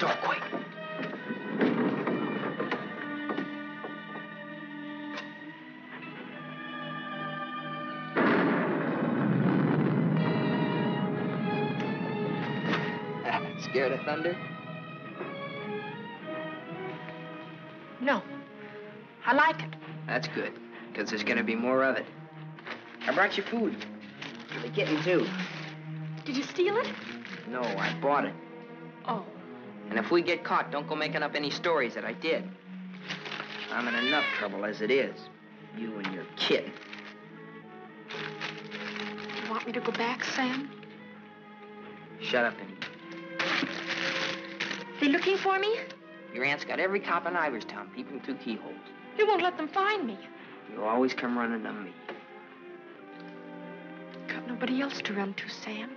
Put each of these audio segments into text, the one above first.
door quick. Scared of thunder? No. I like it. That's good, because there's going to be more of it. I brought you food. For the kitten, too. Did you steal it? No, I bought it. Oh. And if we get caught, don't go making up any stories that I did. I'm in enough trouble as it is. You and your kid. You want me to go back, Sam? Shut up and eat. They looking for me? Your aunt's got every cop in Iverstown peeping through keyholes. You won't let them find me. You always come running to me. Got nobody else to run to, Sam.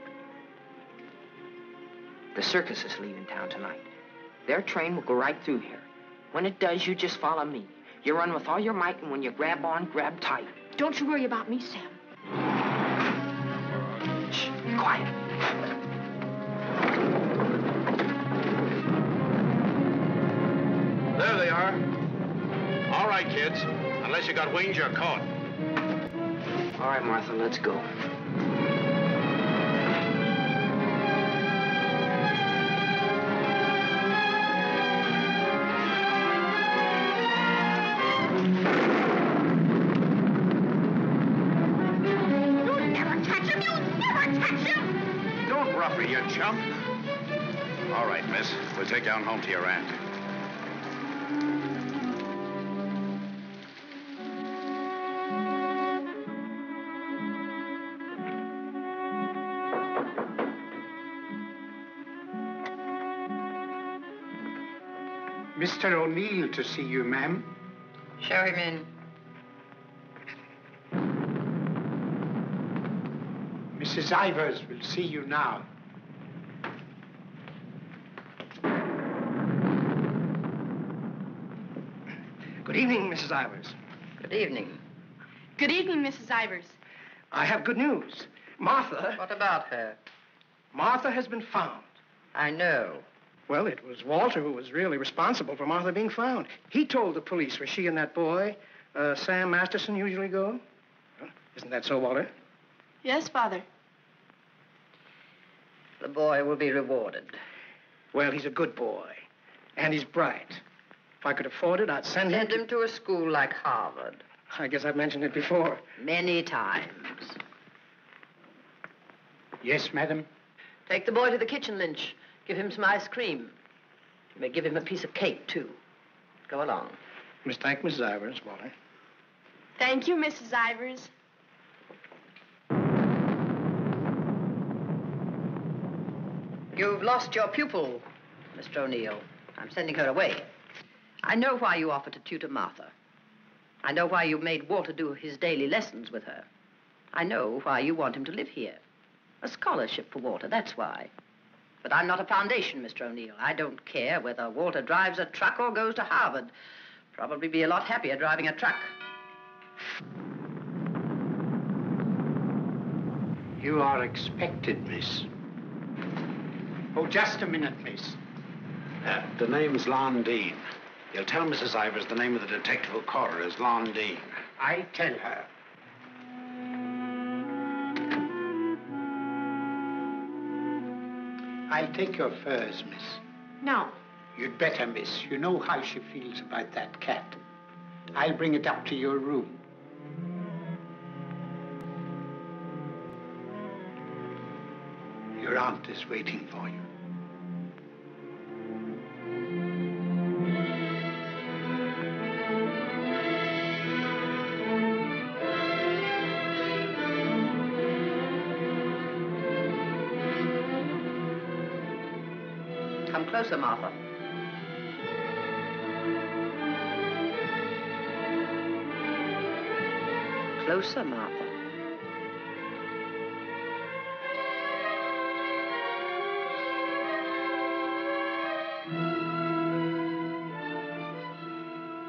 The circus is leaving town tonight. Their train will go right through here. When it does, you just follow me. You run with all your might, and when you grab on, grab tight. Don't you worry about me, Sam. Shh, be quiet. There they are. All right, kids. Unless you got wings, you're caught. All right, Martha, let's go. You'll never catch him! You'll never catch him! Don't rough her, you chump. All right, miss. We'll take you on home to your aunt. Mr. O'Neill to see you, ma'am. Show him in. Mrs. Ivers will see you now. Good evening, Mrs. Ivers. Good evening. Good evening, Mrs. Ivers. I have good news. Martha... What about her? Martha has been found. I know. Well, it was Walter who was really responsible for Martha being found. He told the police where she and that boy, Sam Masterson, usually go. Well, isn't that so, Walter? Yes, Father. The boy will be rewarded. Well, he's a good boy. And he's bright. If I could afford it, I'd send him to a school like Harvard. I guess I've mentioned it before. Many times. Yes, madam. Take the boy to the kitchen, Lynch. Give him some ice cream. You may give him a piece of cake, too. Go along. Miss, thank Mrs. Ivers, Walter. Thank you, Mrs. Ivers. You've lost your pupil, Mr. O'Neill. I'm sending her away. I know why you offered to tutor Martha. I know why you made Walter do his daily lessons with her. I know why you want him to live here. A scholarship for Walter, that's why. But I'm not a foundation, Mr. O'Neill. I don't care whether Walter drives a truck or goes to Harvard. Probably be a lot happier driving a truck. You are expected, miss. Oh, just a minute, miss. The name's Lon Dean. You'll tell Mrs. Ivers the name of the detective who caught her is Lon Dean. I'll tell her. I'll take your furs, miss. No. You'd better, miss. You know how she feels about that cat. I'll bring it up to your room. Your aunt is waiting for you. Come closer, Martha. Closer, Martha.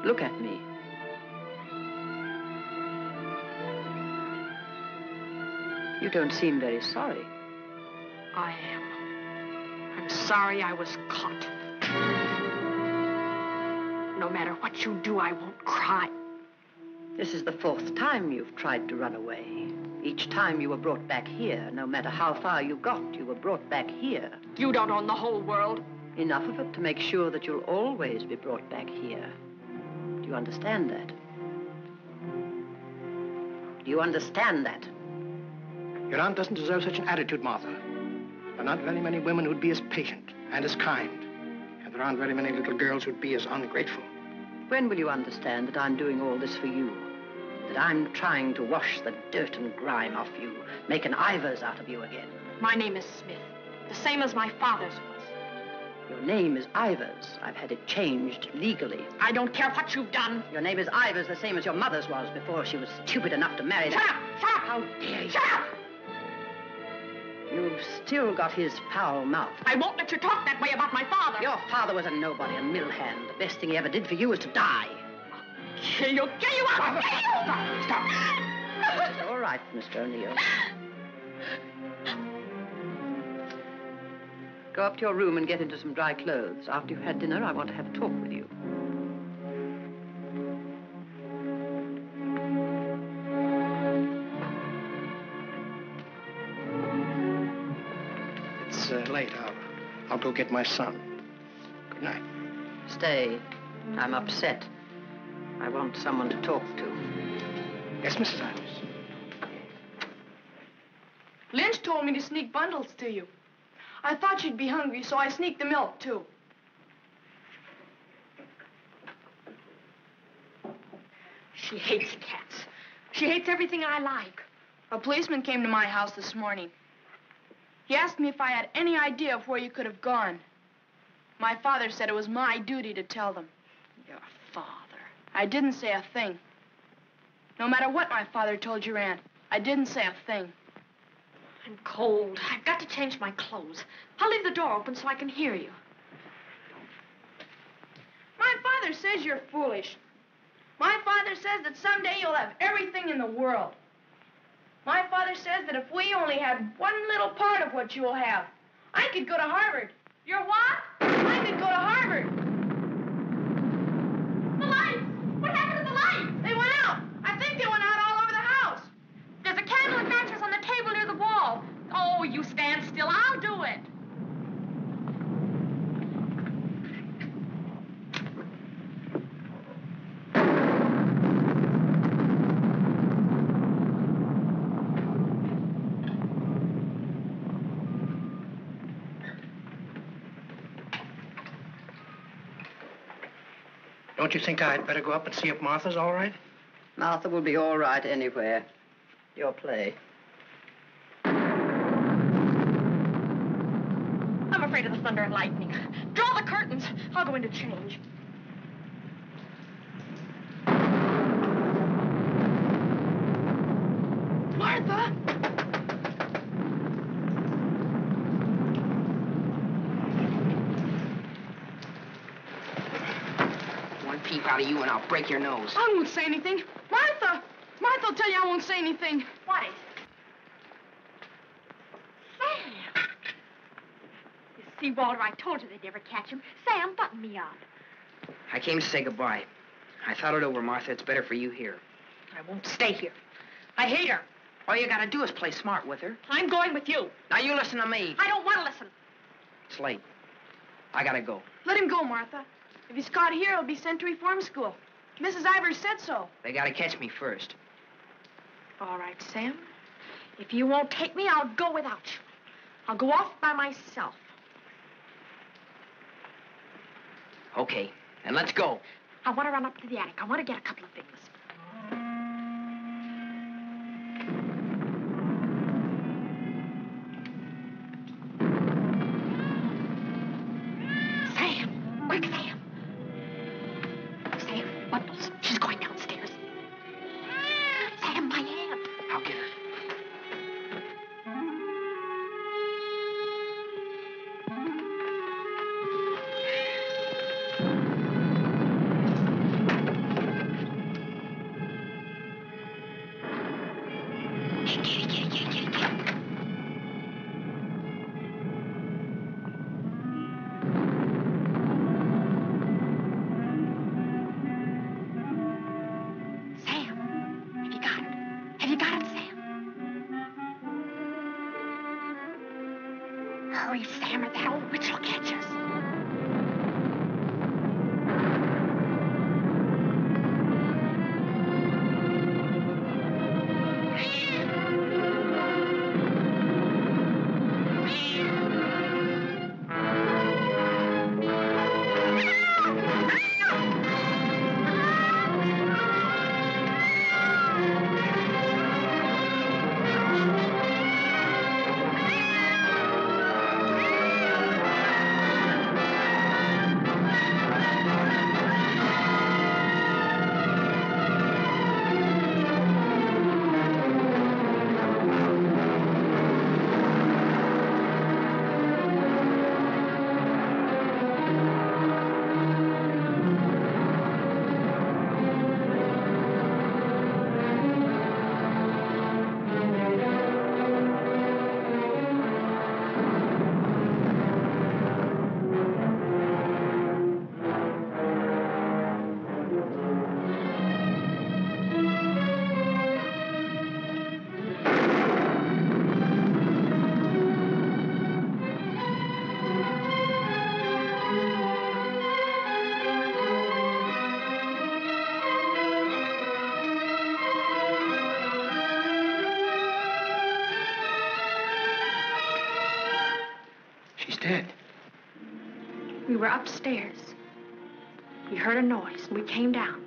Look at me. You don't seem very sorry. I am. I'm sorry I was caught. No matter what you do, I won't cry. This is the 4th time you've tried to run away. Each time you were brought back here. No matter how far you got, you were brought back here. You don't own the whole world. Enough of it to make sure that you'll always be brought back here. Do you understand that? Do you understand that? Your aunt doesn't deserve such an attitude, Martha. There are not very many women who'd be as patient and as kind. And there aren't very many little girls who'd be as ungrateful. When will you understand that I'm doing all this for you? That I'm trying to wash the dirt and grime off you, make an Ivers out of you again? My name is Smith, the same as my father's was. Your name is Ivers. I've had it changed legally. I don't care what you've done. Your name is Ivers, the same as your mother's was before she was stupid enough to marry Shut that. up! Shut up! How dare you? Shut up! You've still got his foul mouth. I won't let you talk that way about my father. Your father was a nobody, a mill hand. The best thing he ever did for you was to die. Kill you! Kill you! I'll kill you! Stop! It's all right, Mr. O'Neill. Go up to your room and get into some dry clothes. After you've had dinner, I want to have a talk with you. It's late. I'll go get my son. Good night. Stay. I'm upset. I want someone to talk to. Yes, Mrs. Ivers. Lynch told me to sneak bundles to you. I thought you'd be hungry, so I sneaked the milk, too. She hates cats. She hates everything I like. A policeman came to my house this morning. He asked me if I had any idea of where you could have gone. My father said it was my duty to tell them. Your father. I didn't say a thing. No matter what my father told your aunt, I didn't say a thing. I'm cold. I've got to change my clothes. I'll leave the door open so I can hear you. My father says you're foolish. My father says that someday you'll have everything in the world. My father says that if we only had one little part of what you will have, I could go to Harvard. You're what? I could go to Harvard. The lights! What happened to the lights? They went out. I think they went out all over the house. There's a candle and matches on the table near the wall. Oh, you stand still. I'll do it. Don't you think I'd better go up and see if Martha's all right? Martha will be all right anywhere. Your play. I'm afraid of the thunder and lightning. Draw the curtains. I'll go in to change. Martha! One peep out of you and I'll break your nose. I won't say anything. Martha! Martha will tell you I won't say anything. What is it? Sam! You see, Walter, I told you they'd never catch him. Sam, button me up. I came to say goodbye. I thought it over, Martha. It's better for you here. I won't stay here. I hate her. All you gotta do is play smart with her. I'm going with you. Now you listen to me. I don't want to listen. It's late. I gotta go. Let him go, Martha. If he's caught here, he'll be sent to reform school. Mrs. Ivers said so. They gotta catch me first. All right, Sam. If you won't take me, I'll go without you. I'll go off by myself. Okay, then let's go. I want to run up to the attic. I want to get a couple of things. Sam! Quick, Sam! Sam, bundles. She's going downstairs. Sam, my hand. I'll get her. Hurry, Sam, or that old witch will catch us. We were upstairs. We heard a noise, and we came down.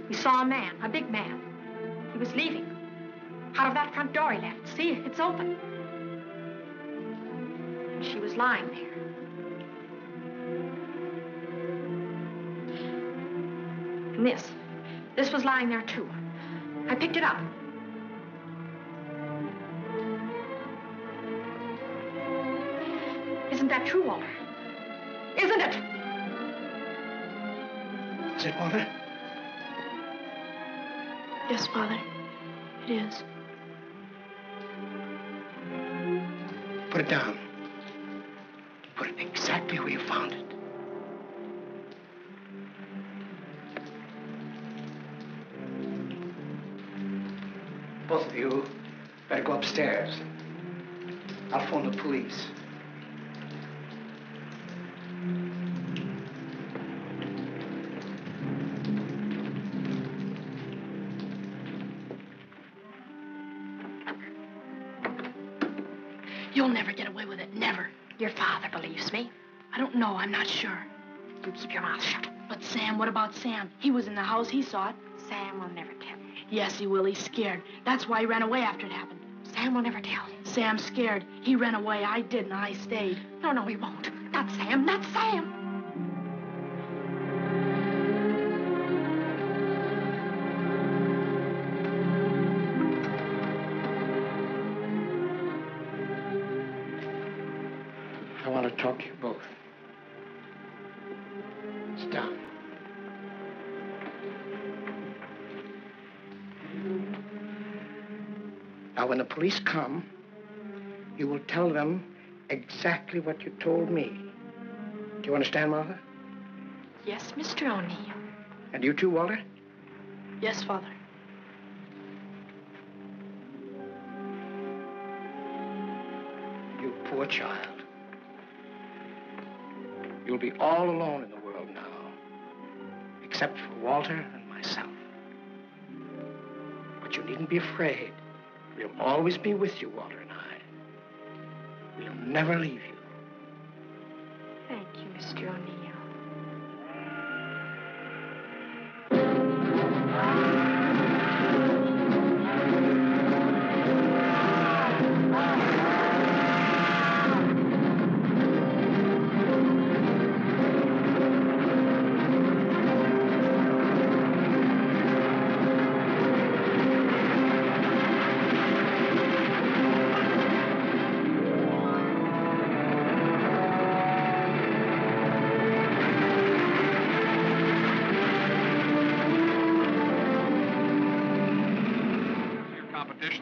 We saw a man, a big man. He was leaving. Out of that front door he left. See, it's open. And she was lying there. And this was lying there, too. I picked it up. Isn't that true, Walter? Isn't it? Is it, Walter? Yes, Father. It is. Put it down. Put it exactly where you found it. Both of you better go upstairs. I'll phone the police. You'll never get away with it, never. Your father believes me. I don't know, I'm not sure. You keep your mouth shut. But Sam, what about Sam? He was in the house, he saw it. Sam will never tell. Yes, he will, he's scared. That's why he ran away after it happened. Sam will never tell. Sam's scared. He ran away, I didn't, I stayed. No, he won't. Not Sam, not Sam. I want to talk to you both. Sit down. Now, when the police come, you will tell them exactly what you told me. Do you understand, Martha? Yes, Mr. O'Neill. And you too, Walter? Yes, Father. You poor child. You'll be all alone in the world now, except for Walter and myself. But you needn't be afraid. We'll always be with you, Walter and I. We'll never leave you. Thank you, Mr. O'Neill.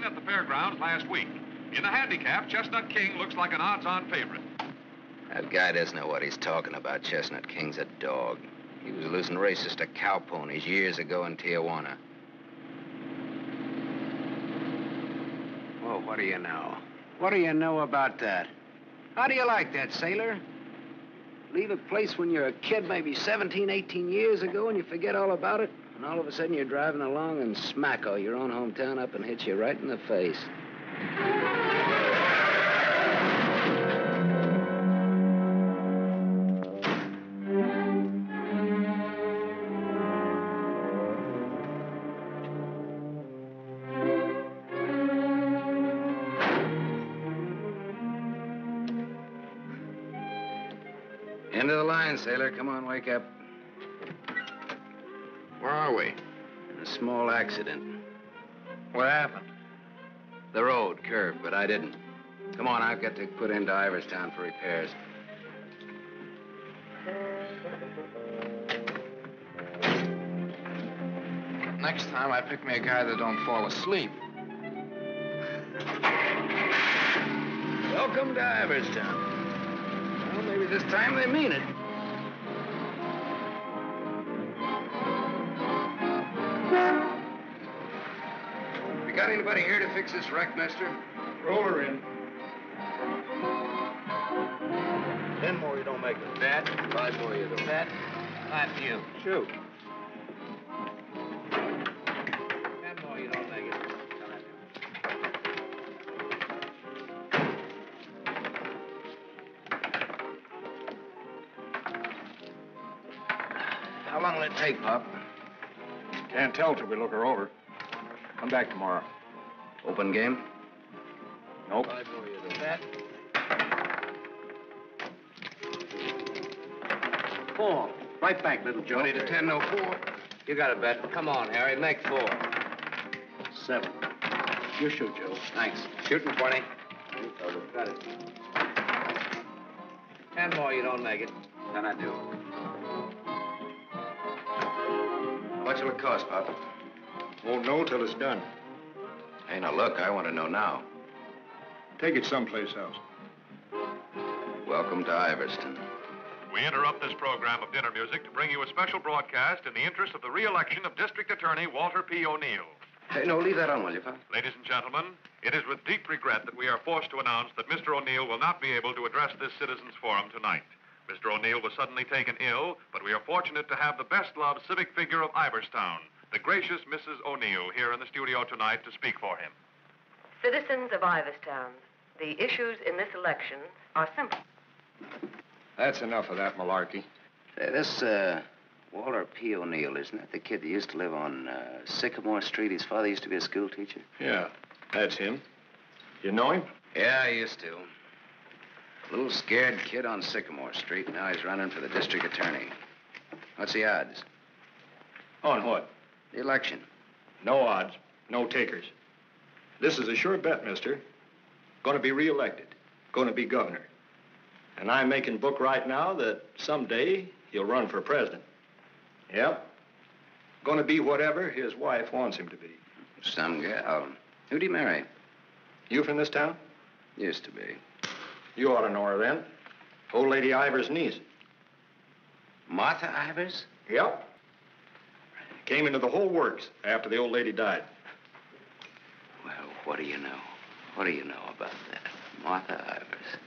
At the fairgrounds last week. In the handicap, Chestnut King looks like an odds-on favorite. That guy doesn't know what he's talking about. Chestnut King's a dog. He was losing races to cow ponies years ago in Tijuana. Well, what do you know? What do you know about that? How do you like that, sailor? Leave a place when you're a kid, maybe 17, 18 years ago, and you forget all about it, and all of a sudden you're driving along and smack-o, your own hometown up and hits you right in the face. End of the line, sailor. Come on, wake up. Where are we? In a small accident. What happened? The road curved, but I didn't. Come on, I've got to put into Iverstown for repairs. Next time, I pick me a guy that don't fall asleep. Welcome to Iverstown. Well, maybe this time they mean it. You got anybody here to fix this wreck, mister? Roll her in. 10 more, you don't make it. Bet. 5 more, you don't. Bet. Not you. Shoot. 10 more, you don't make it. How long will it take, Pop? Can't tell till we look her over. Come back tomorrow. Open game? Nope. 5 more, you don't. Bet. 4. Right back, little Joe. 20 to 10, no 4. You got a bet. Come on, Harry, make 4. 7. You shoot, Joe. Thanks. Shooting 20. You fellas got it. 10 more, you don't make it. Then I do. How much will it cost, Pop? Won't know till it's done. Hey, now look, I want to know now. Take it someplace else. Welcome to Iverstown. We interrupt this program of dinner music to bring you a special broadcast in the interest of the re-election of District Attorney Walter P. O'Neill. Hey, no, leave that on, will you, Pop? Ladies and gentlemen, it is with deep regret that we are forced to announce that Mr. O'Neill will not be able to address this citizens' forum tonight. Mr. O'Neill was suddenly taken ill, but we are fortunate to have the best-loved civic figure of Iverstown, the gracious Mrs. O'Neill, here in the studio tonight to speak for him. Citizens of Iverstown, the issues in this election are simple. That's enough of that malarkey. Say, this, Walter P. O'Neill, isn't that the kid that used to live on Sycamore Street? His father used to be a school teacher. Yeah, that's him. You know him? Yeah, I used to. A little scared kid on Sycamore Street. Now he's running for the district attorney. What's the odds? On what? The election. No odds, no takers. This is a sure bet, mister. Gonna be reelected. Gonna be governor. And I'm making book right now that someday he'll run for president. Yep. Gonna be whatever his wife wants him to be. Some gal. Who'd he marry? You from this town? Used to be. You ought to know her then. Old Lady Ivers' niece. Martha Ivers? Yep. Came into the whole works after the old lady died. Well, what do you know? What do you know about that? Martha Ivers.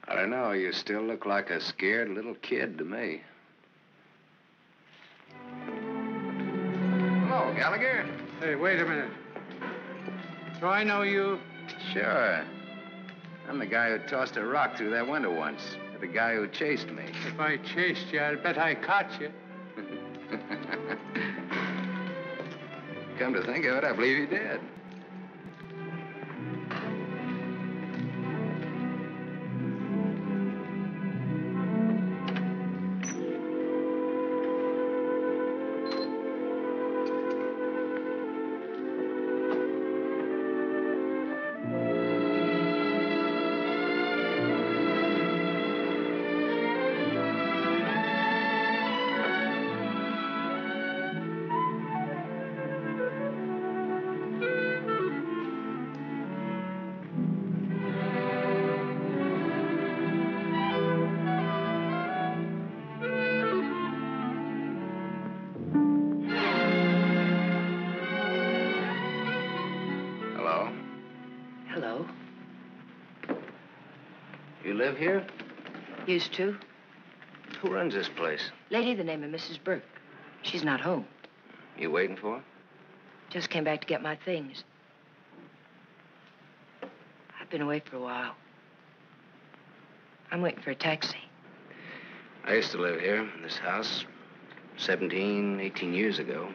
I don't know. You still look like a scared little kid to me. Hello, Gallagher. Hey, wait a minute. Do I know you? Sure. I'm the guy who tossed a rock through that window once. The guy who chased me. If I chased you, I'll bet I caught you. Come to think of it, I believe you did. You live here? Used to. Who runs this place? Lady, the name of Mrs. Burke. She's not home. You waiting for her? Just came back to get my things. I've been away for a while. I'm waiting for a taxi. I used to live here in this house 17, 18 years ago.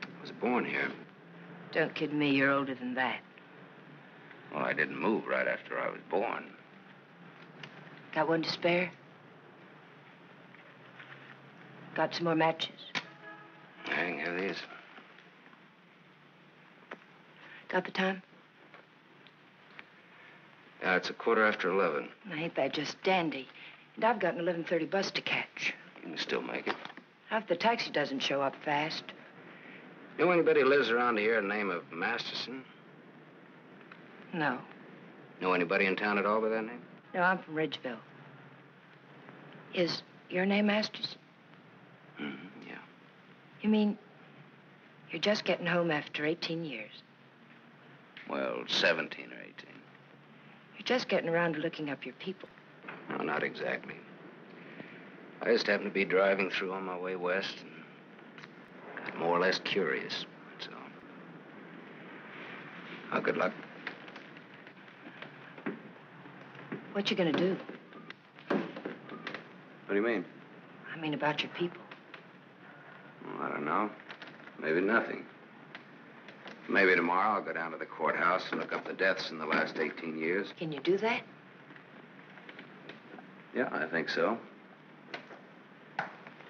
I was born here. Don't kid me, you're older than that. Well, I didn't move right after I was born. Got one to spare? Got some more matches? I can have these. Got the time? Yeah, it's 11:15. Now, ain't that just dandy? And I've got an 11:30 bus to catch. You can still make it. If the taxi doesn't show up fast. Know anybody who lives around here the name of Masterson? No. Know anybody in town at all by that name? No, I'm from Ridgeville. Is your name Masters? Yeah. You mean you're just getting home after 18 years? Well, 17 or 18. You're just getting around to looking up your people. No, not exactly. I just happened to be driving through on my way west and got more or less curious, that's all. Oh, good luck. What you gonna do? What do you mean? I mean about your people. Well, I don't know. Maybe nothing. Maybe tomorrow I'll go down to the courthouse and look up the deaths in the last 18 years. Can you do that? Yeah, I think so.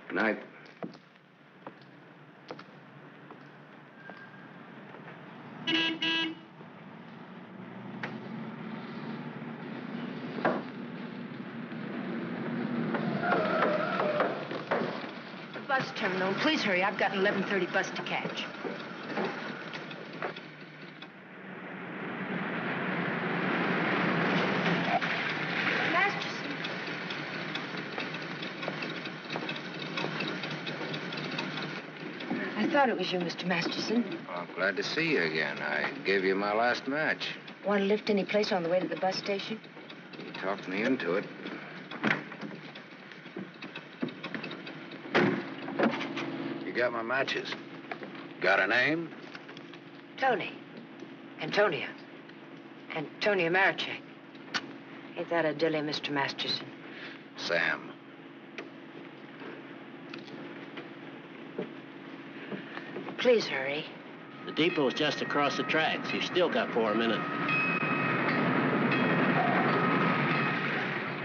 Good night. The bus terminal. Please hurry. I've got an 11:30 bus to catch. I thought it was you, Mr. Masterson. Well, I'm glad to see you again. I gave you my last match. Want to lift any place on the way to the bus station? You talked me into it. You got my matches. Got a name? Tony. Antonia. Antonia Marichek. Ain't that a dilly, Mr. Masterson? Sam. Please hurry. The depot's just across the tracks. You still got 4 minutes.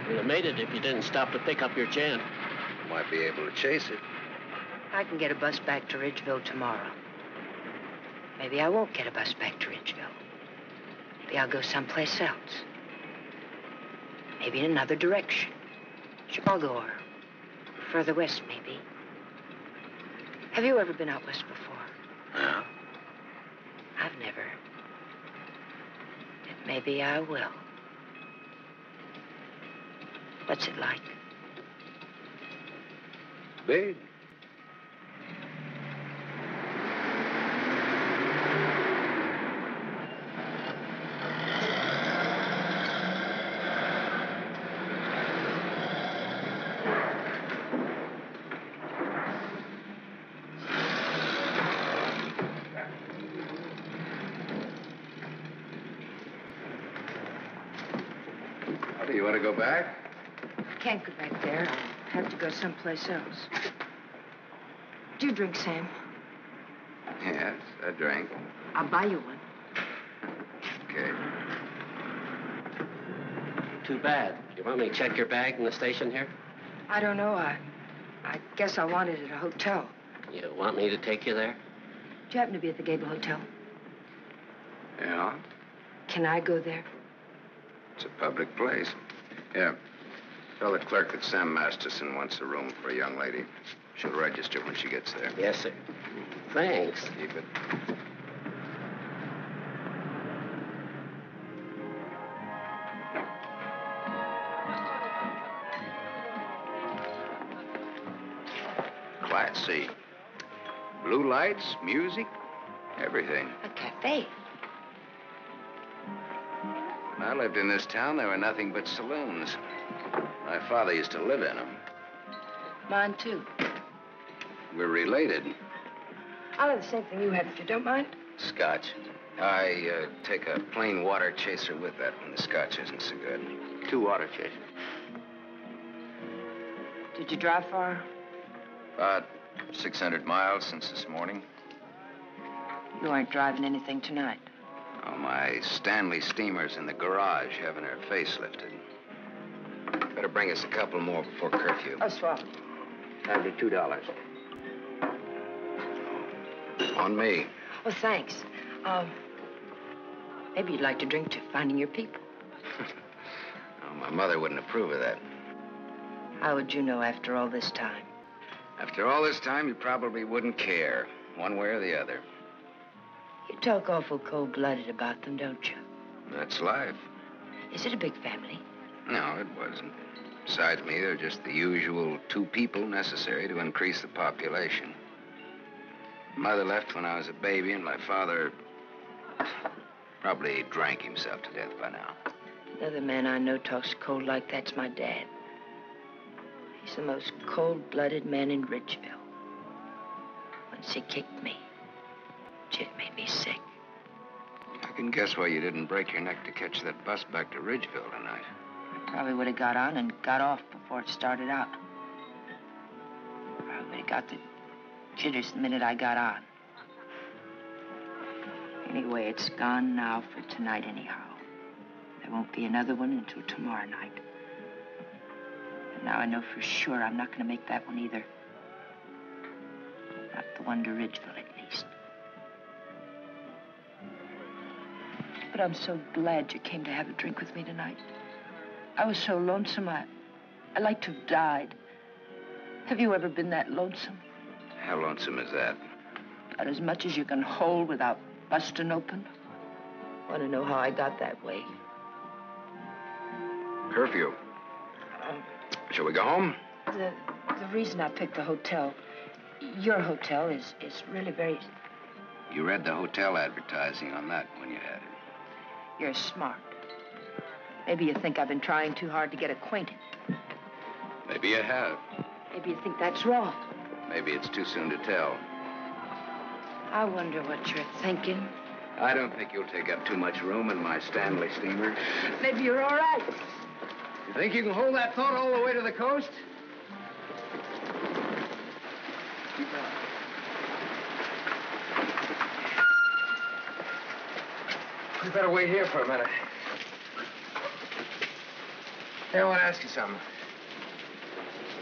You'd have made it if you didn't stop to pick up your gent. Might be able to chase it. I can get a bus back to Ridgeville tomorrow. Maybe I won't get a bus back to Ridgeville. Maybe I'll go someplace else. Maybe in another direction. Chicago or further west, maybe. Have you ever been out west before? No. I've never. But maybe I will. What's it like? Big. You want to go back? I can't go back there. I'll have to go someplace else. Do you drink, Sam? Yes, I drank. I'll buy you one. Okay. Too bad. You want me to check your bag in the station here? I don't know. I guess I want it at a hotel. You want me to take you there? Do you happen to be at the Gable Hotel? Yeah? Can I go there? It's a public place. Yeah. Tell the clerk that Sam Masterson wants a room for a young lady. She'll register when she gets there. Yes, sir. Thanks. Keep it. Class C. Blue lights, music, everything. A cafe. I lived in this town, there were nothing but saloons. My father used to live in them. Mine, too. We're related. I'll have the same thing you had, if you don't mind. Scotch. I take a plain water chaser with that when the scotch isn't so good. 2 water chasers. Did you drive far? About 600 miles since this morning. You aren't driving anything tonight. Oh, my Stanley steamer's in the garage having her face lifted. Better bring us a couple more before curfew. Oh, swap. That'll be $2. On me. Oh, thanks. Maybe you'd like to drink to finding your people. Oh, my mother wouldn't approve of that. How would you know after all this time? After all this time, you probably wouldn't care, one way or the other. You talk awful cold-blooded about them, don't you? That's life. Is it a big family? No, it wasn't. Besides me, there are just the usual 2 people necessary to increase the population. Mother left when I was a baby, and my father probably drank himself to death by now. Another man I know talks cold like that's my dad. He's the most cold-blooded man in Ridgeville. Once he kicked me. It made me sick. I can guess why you didn't break your neck to catch that bus back to Ridgeville tonight. I probably would have got on and got off before it started out. Probably would have got the jitters the minute I got on. Anyway, it's gone now for tonight anyhow. There won't be another one until tomorrow night. And now I know for sure I'm not going to make that one either. Not the one to Ridgeville, at least. But I'm so glad you came to have a drink with me tonight. I was so lonesome, I'd like to have died. Have you ever been that lonesome? How lonesome is that? About as much as you can hold without busting open. Want to know how I got that way? Curfew. Shall we go home? The reason I picked the hotel, your hotel, is really very... You read the hotel advertising on that when you had it. You're smart. Maybe you think I've been trying too hard to get acquainted. Maybe you have. Maybe you think that's wrong. Maybe it's too soon to tell. I wonder what you're thinking. I don't think you'll take up too much room in my Stanley steamer. Maybe you're all right. You think you can hold that thought all the way to the coast? We better wait here for a minute. Hey, I want to ask you something.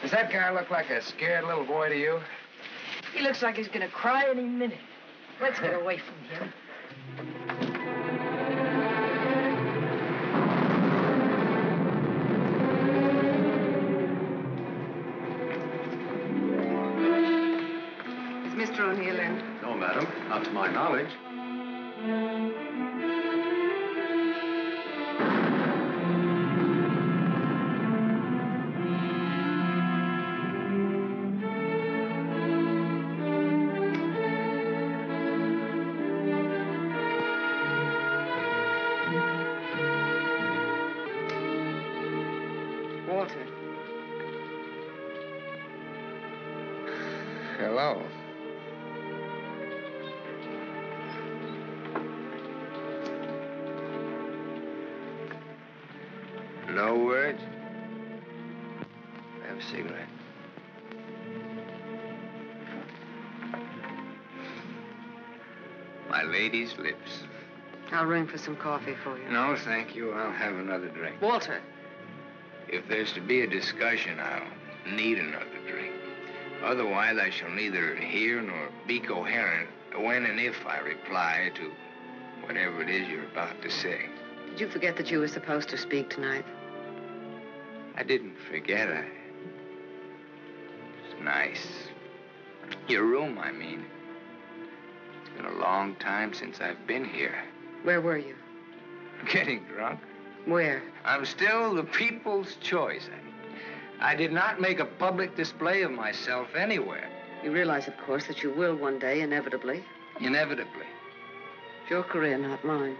Does that guy look like a scared little boy to you? He looks like he's gonna cry any minute. Let's get away from him. Is Mr. O'Neill in? No, madam. Not to my knowledge. Walter. Hello. No words? Have a cigarette. My lady's lips. I'll ring for some coffee for you. No, thank you. I'll have another drink. Walter. If there's to be a discussion, I'll need another drink. Otherwise, I shall neither hear nor be coherent when and if I reply to whatever it is you're about to say. Did you forget that you were supposed to speak tonight? I didn't forget. It's nice. Your room, I mean. It's been a long time since I've been here. Where were you? Getting drunk. Where? I'm still the people's choice. I did not make a public display of myself anywhere. You realize, of course, that you will one day, inevitably. Inevitably. It's your career, not mine.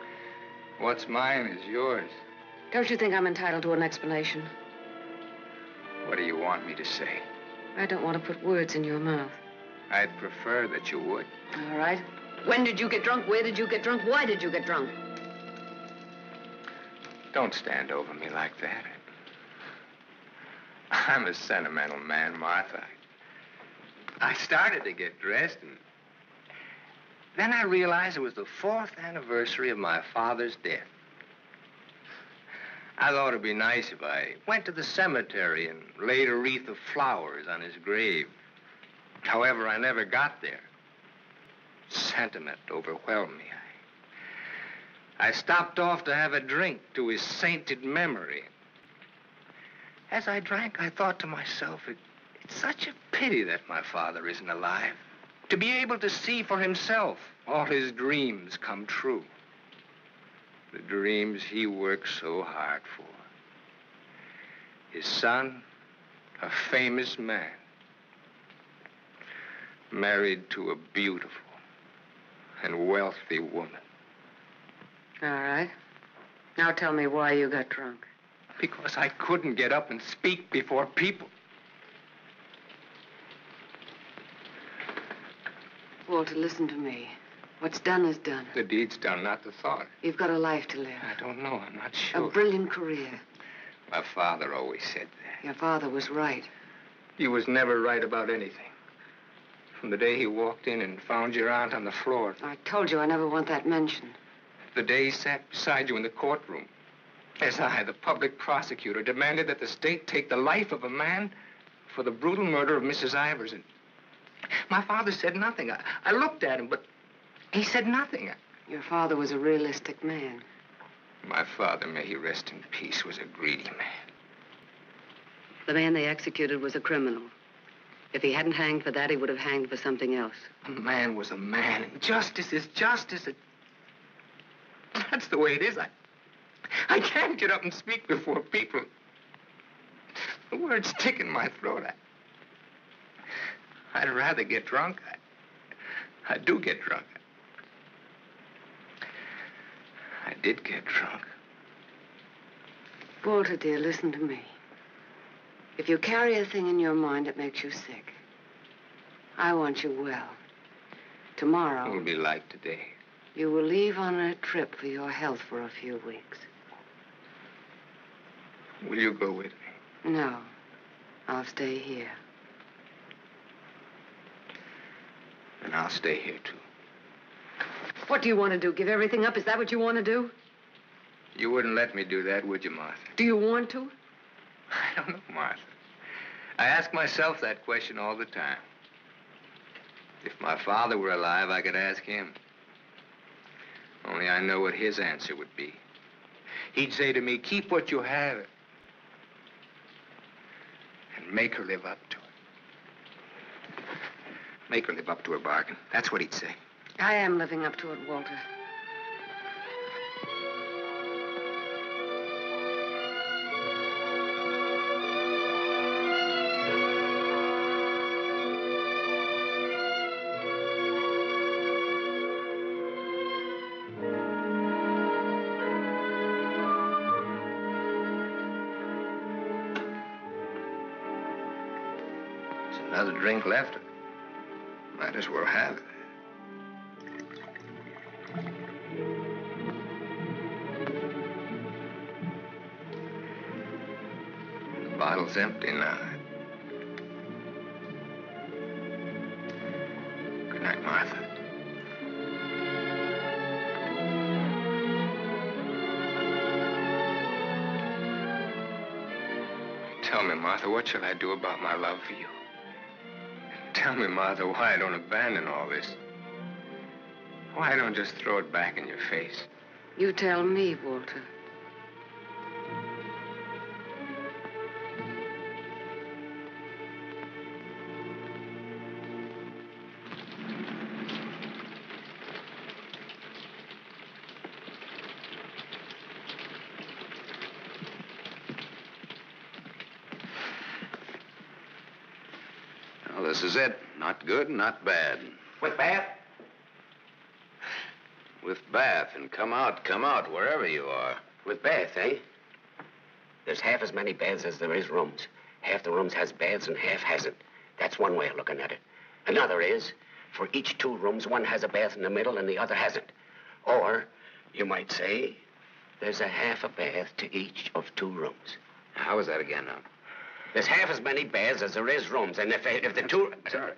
What's mine is yours. Don't you think I'm entitled to an explanation? What do you want me to say? I don't want to put words in your mouth. I'd prefer that you would. All right. When did you get drunk? Where did you get drunk? Why did you get drunk? Don't stand over me like that. I'm a sentimental man, Martha. I started to get dressed, and then I realized it was the 4th anniversary of my father's death. I thought it'd be nice if I went to the cemetery and laid a wreath of flowers on his grave. However, I never got there. Sentiment overwhelmed me. I stopped off to have a drink to his sainted memory. As I drank, I thought to myself, it's such a pity that my father isn't alive. To be able to see for himself all his dreams come true. The dreams he worked so hard for. His son, a famous man, married to a beautiful and wealthy woman. All right. Now tell me why you got drunk. Because I couldn't get up and speak before people. Walter, listen to me. What's done is done. The deed's done, not the thought. You've got a life to live. I don't know. I'm not sure. A brilliant career. My father always said that. Your father was right. He was never right about anything. From the day he walked in and found your aunt on the floor. I told you I never want that mentioned. The day he sat beside you in the courtroom. As I, the public prosecutor, demanded that the state take the life of a man for the brutal murder of Mrs. Ivers. And my father said nothing. I looked at him, but he said nothing. Your father was a realistic man. My father, may he rest in peace, was a greedy man. The man they executed was a criminal. If he hadn't hanged for that, he would have hanged for something else. A man was a man, and justice is justice. That's the way it is. I can't get up and speak before people. The words stick in my throat. I'd rather get drunk. I do get drunk. I did get drunk. Walter, dear, listen to me. If you carry a thing in your mind that makes you sick, I want you well. Tomorrow... It will be like today. You will leave on a trip for your health for a few weeks. Will you go with me? No. I'll stay here. And I'll stay here, too. What do you want to do? Give everything up? Is that what you want to do? You wouldn't let me do that, would you, Martha? Do you want to? I don't know, Martha. I ask myself that question all the time. If my father were alive, I could ask him. Only I know what his answer would be. He'd say to me, keep what you have and make her live up to it. Make her live up to her bargain. That's what he'd say. I am living up to it, Walter. There's another drink left. Might as well have it. The bottle's empty now. Good night, Martha. Tell me, Martha, what shall I do about my love for you? Tell me, Martha, why I don't abandon all this. Why I don't just throw it back in your face. You tell me, Walter. Well, this is it. Not good, not bad. With Bath? With Bath, and come out, wherever you are. With Bath, eh? There's half as many baths as there is rooms. Half the rooms has baths and half hasn't. That's one way of looking at it. Another is, for each 2 rooms, one has a bath in the middle and the other hasn't. Or, you might say, there's a half a bath to each of 2 rooms. How is that again now? There's half as many baths as there is rooms, and if the 2... Sorry.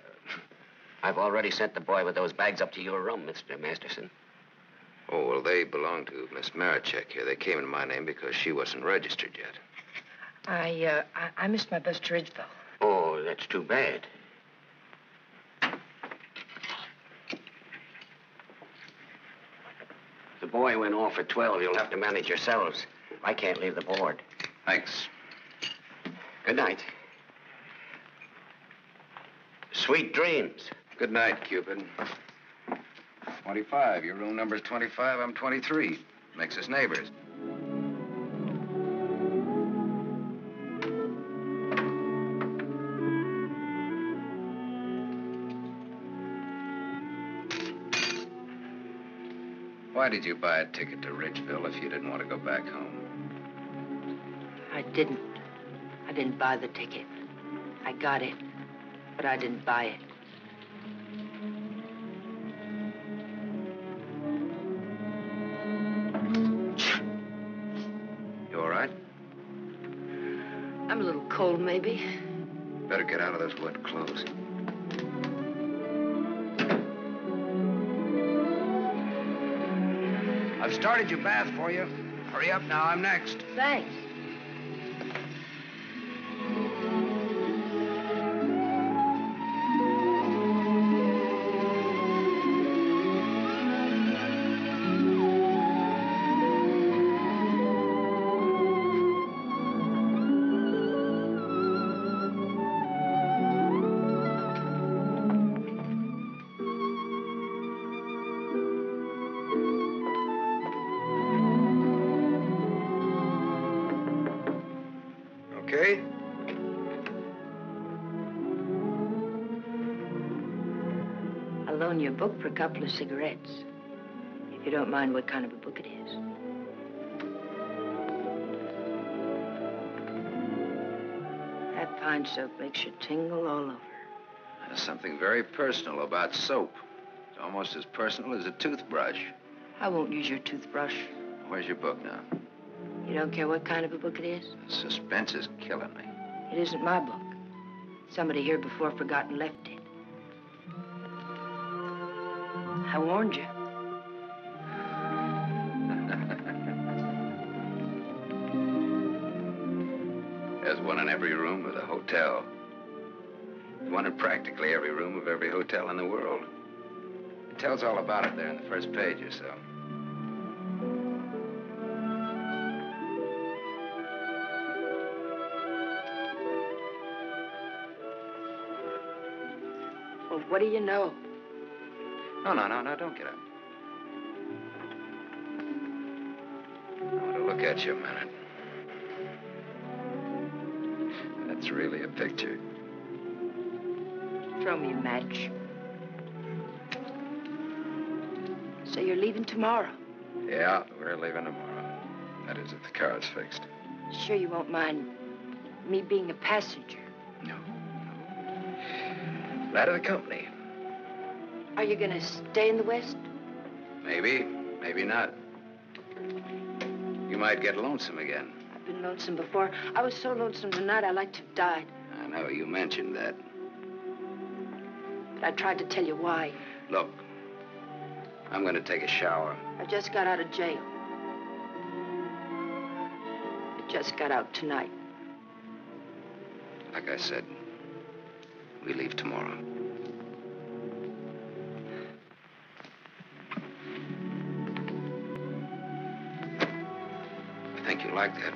I've already sent the boy with those bags up to your room, Mr. Masterson. Oh, well, they belong to Miss Marichek here. They came in my name because she wasn't registered yet. I missed my bus to Ridgeville. Oh, that's too bad. The boy went off at 12. You'll have to manage yourselves. I can't leave the board. Thanks. Good night. Sweet dreams. Good night, Cupid. 25. Your room number's 25. I'm 23. Makes us neighbors. Why did you buy a ticket to Ridgeville if you didn't want to go back home? I didn't. I didn't buy the ticket. I got it, but I didn't buy it. You all right? I'm a little cold, maybe. Better get out of those wet clothes. I've started your bath for you. Hurry up now, I'm next. Thanks. Okay? I'll loan you a book for a couple of cigarettes. If you don't mind what kind of a book it is. That pine soap makes you tingle all over. There's something very personal about soap. It's almost as personal as a toothbrush. I won't use your toothbrush. Where's your book now? You don't care what kind of a book it is? Suspense is killing me. It isn't my book. Somebody here before forgot and left it. I warned you. There's one in every room of the hotel. There's one in practically every room of every hotel in the world. It tells all about it there in the first page or so. Well, what do you know? No, don't get up. I want to look at you a minute. That's really a picture. Throw me a match. So you're leaving tomorrow? Yeah, we're leaving tomorrow. That is, if the car's fixed. Sure you won't mind me being a passenger? No. Glad of the company. Are you gonna stay in the West? Maybe, maybe not. You might get lonesome again. I've been lonesome before. I was so lonesome tonight I'd like to have died. I know, you mentioned that. But I tried to tell you why. Look, I'm gonna take a shower. I just got out of jail. I just got out tonight. Like I said, we leave tomorrow. I think you like that.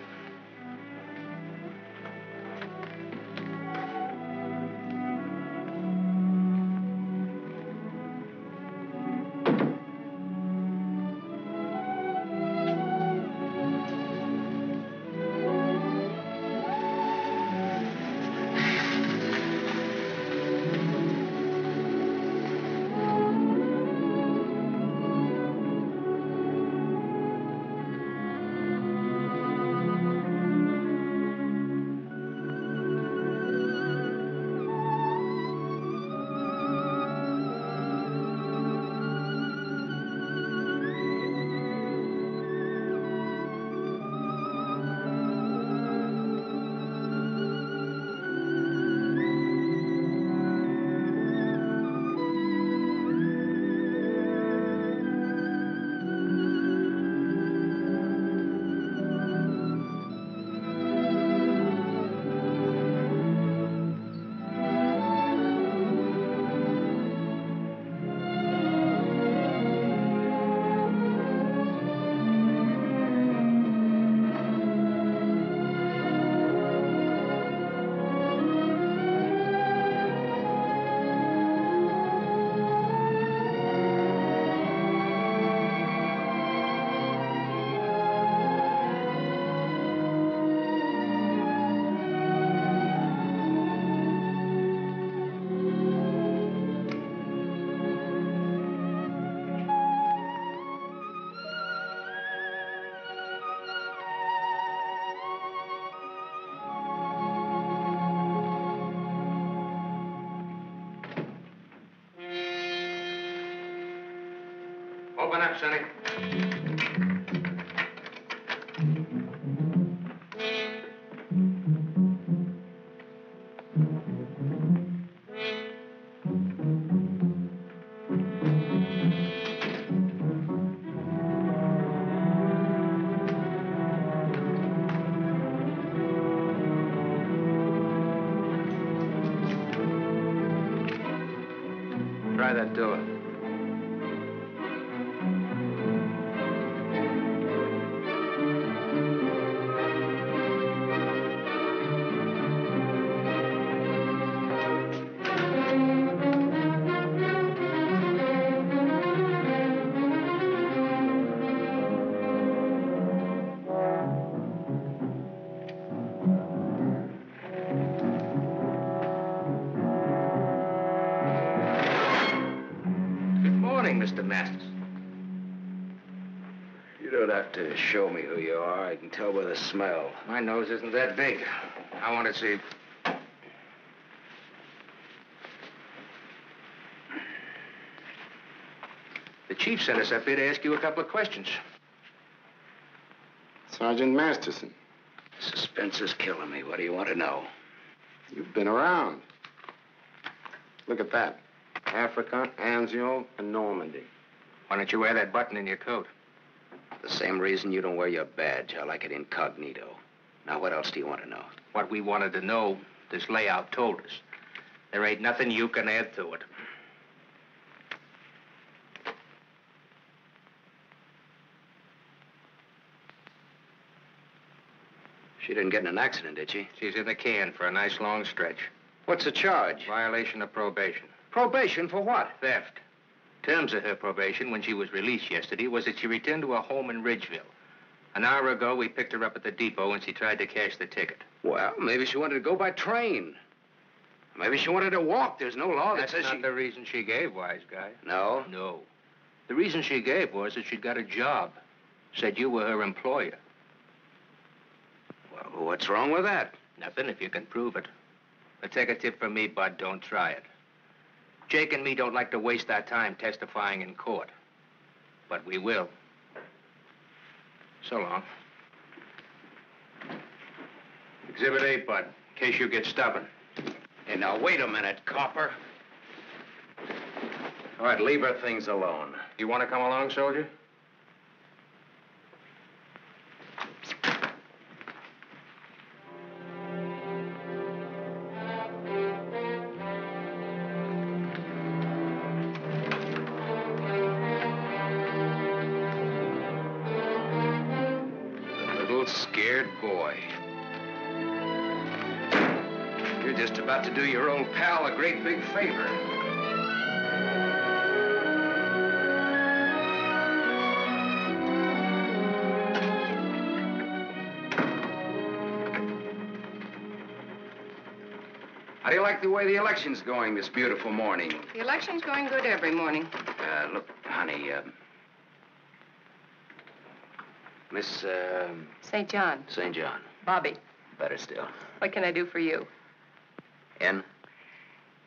Open up, Sonny. Try that door. Mr. Masters. You don't have to show me who you are. I can tell by the smell. My nose isn't that big. I want to see. The chief sent us up here to ask you a couple of questions. Sergeant Masterson. Suspense is killing me. What do you want to know? You've been around. Look at that. Africa, Anzio, and Normandy. Why don't you wear that button in your coat? The same reason you don't wear your badge. I like it incognito. Now, what else do you want to know? What we wanted to know, this layout told us. There ain't nothing you can add to it. She didn't get in an accident, did she? She's in the can for a nice long stretch. What's the charge? Violation of probation. Probation for what? Theft. Terms of her probation when she was released yesterday was that she returned to her home in Ridgeville. An hour ago, we picked her up at the depot and she tried to cash the ticket. Well, maybe she wanted to go by train. Maybe she wanted to walk. There's no law that says That's not the reason she gave, wise guy. No? No. The reason she gave was that she'd got a job. Said you were her employer. Well, what's wrong with that? Nothing if you can prove it. But take a tip from me, Bud, don't try it. Jake and me don't like to waste our time testifying in court. But we will. So long. Exhibit 8, Bud, in case you get stubborn. Hey, now, wait a minute, copper. All right, leave her things alone. You want to come along, soldier? Scared boy. You're just about to do your old pal a great big favor. How do you like the way the election's going this beautiful morning? The election's going good every morning. Look, honey, Miss, St. John. St. John. Bobby. Better still. What can I do for you? In?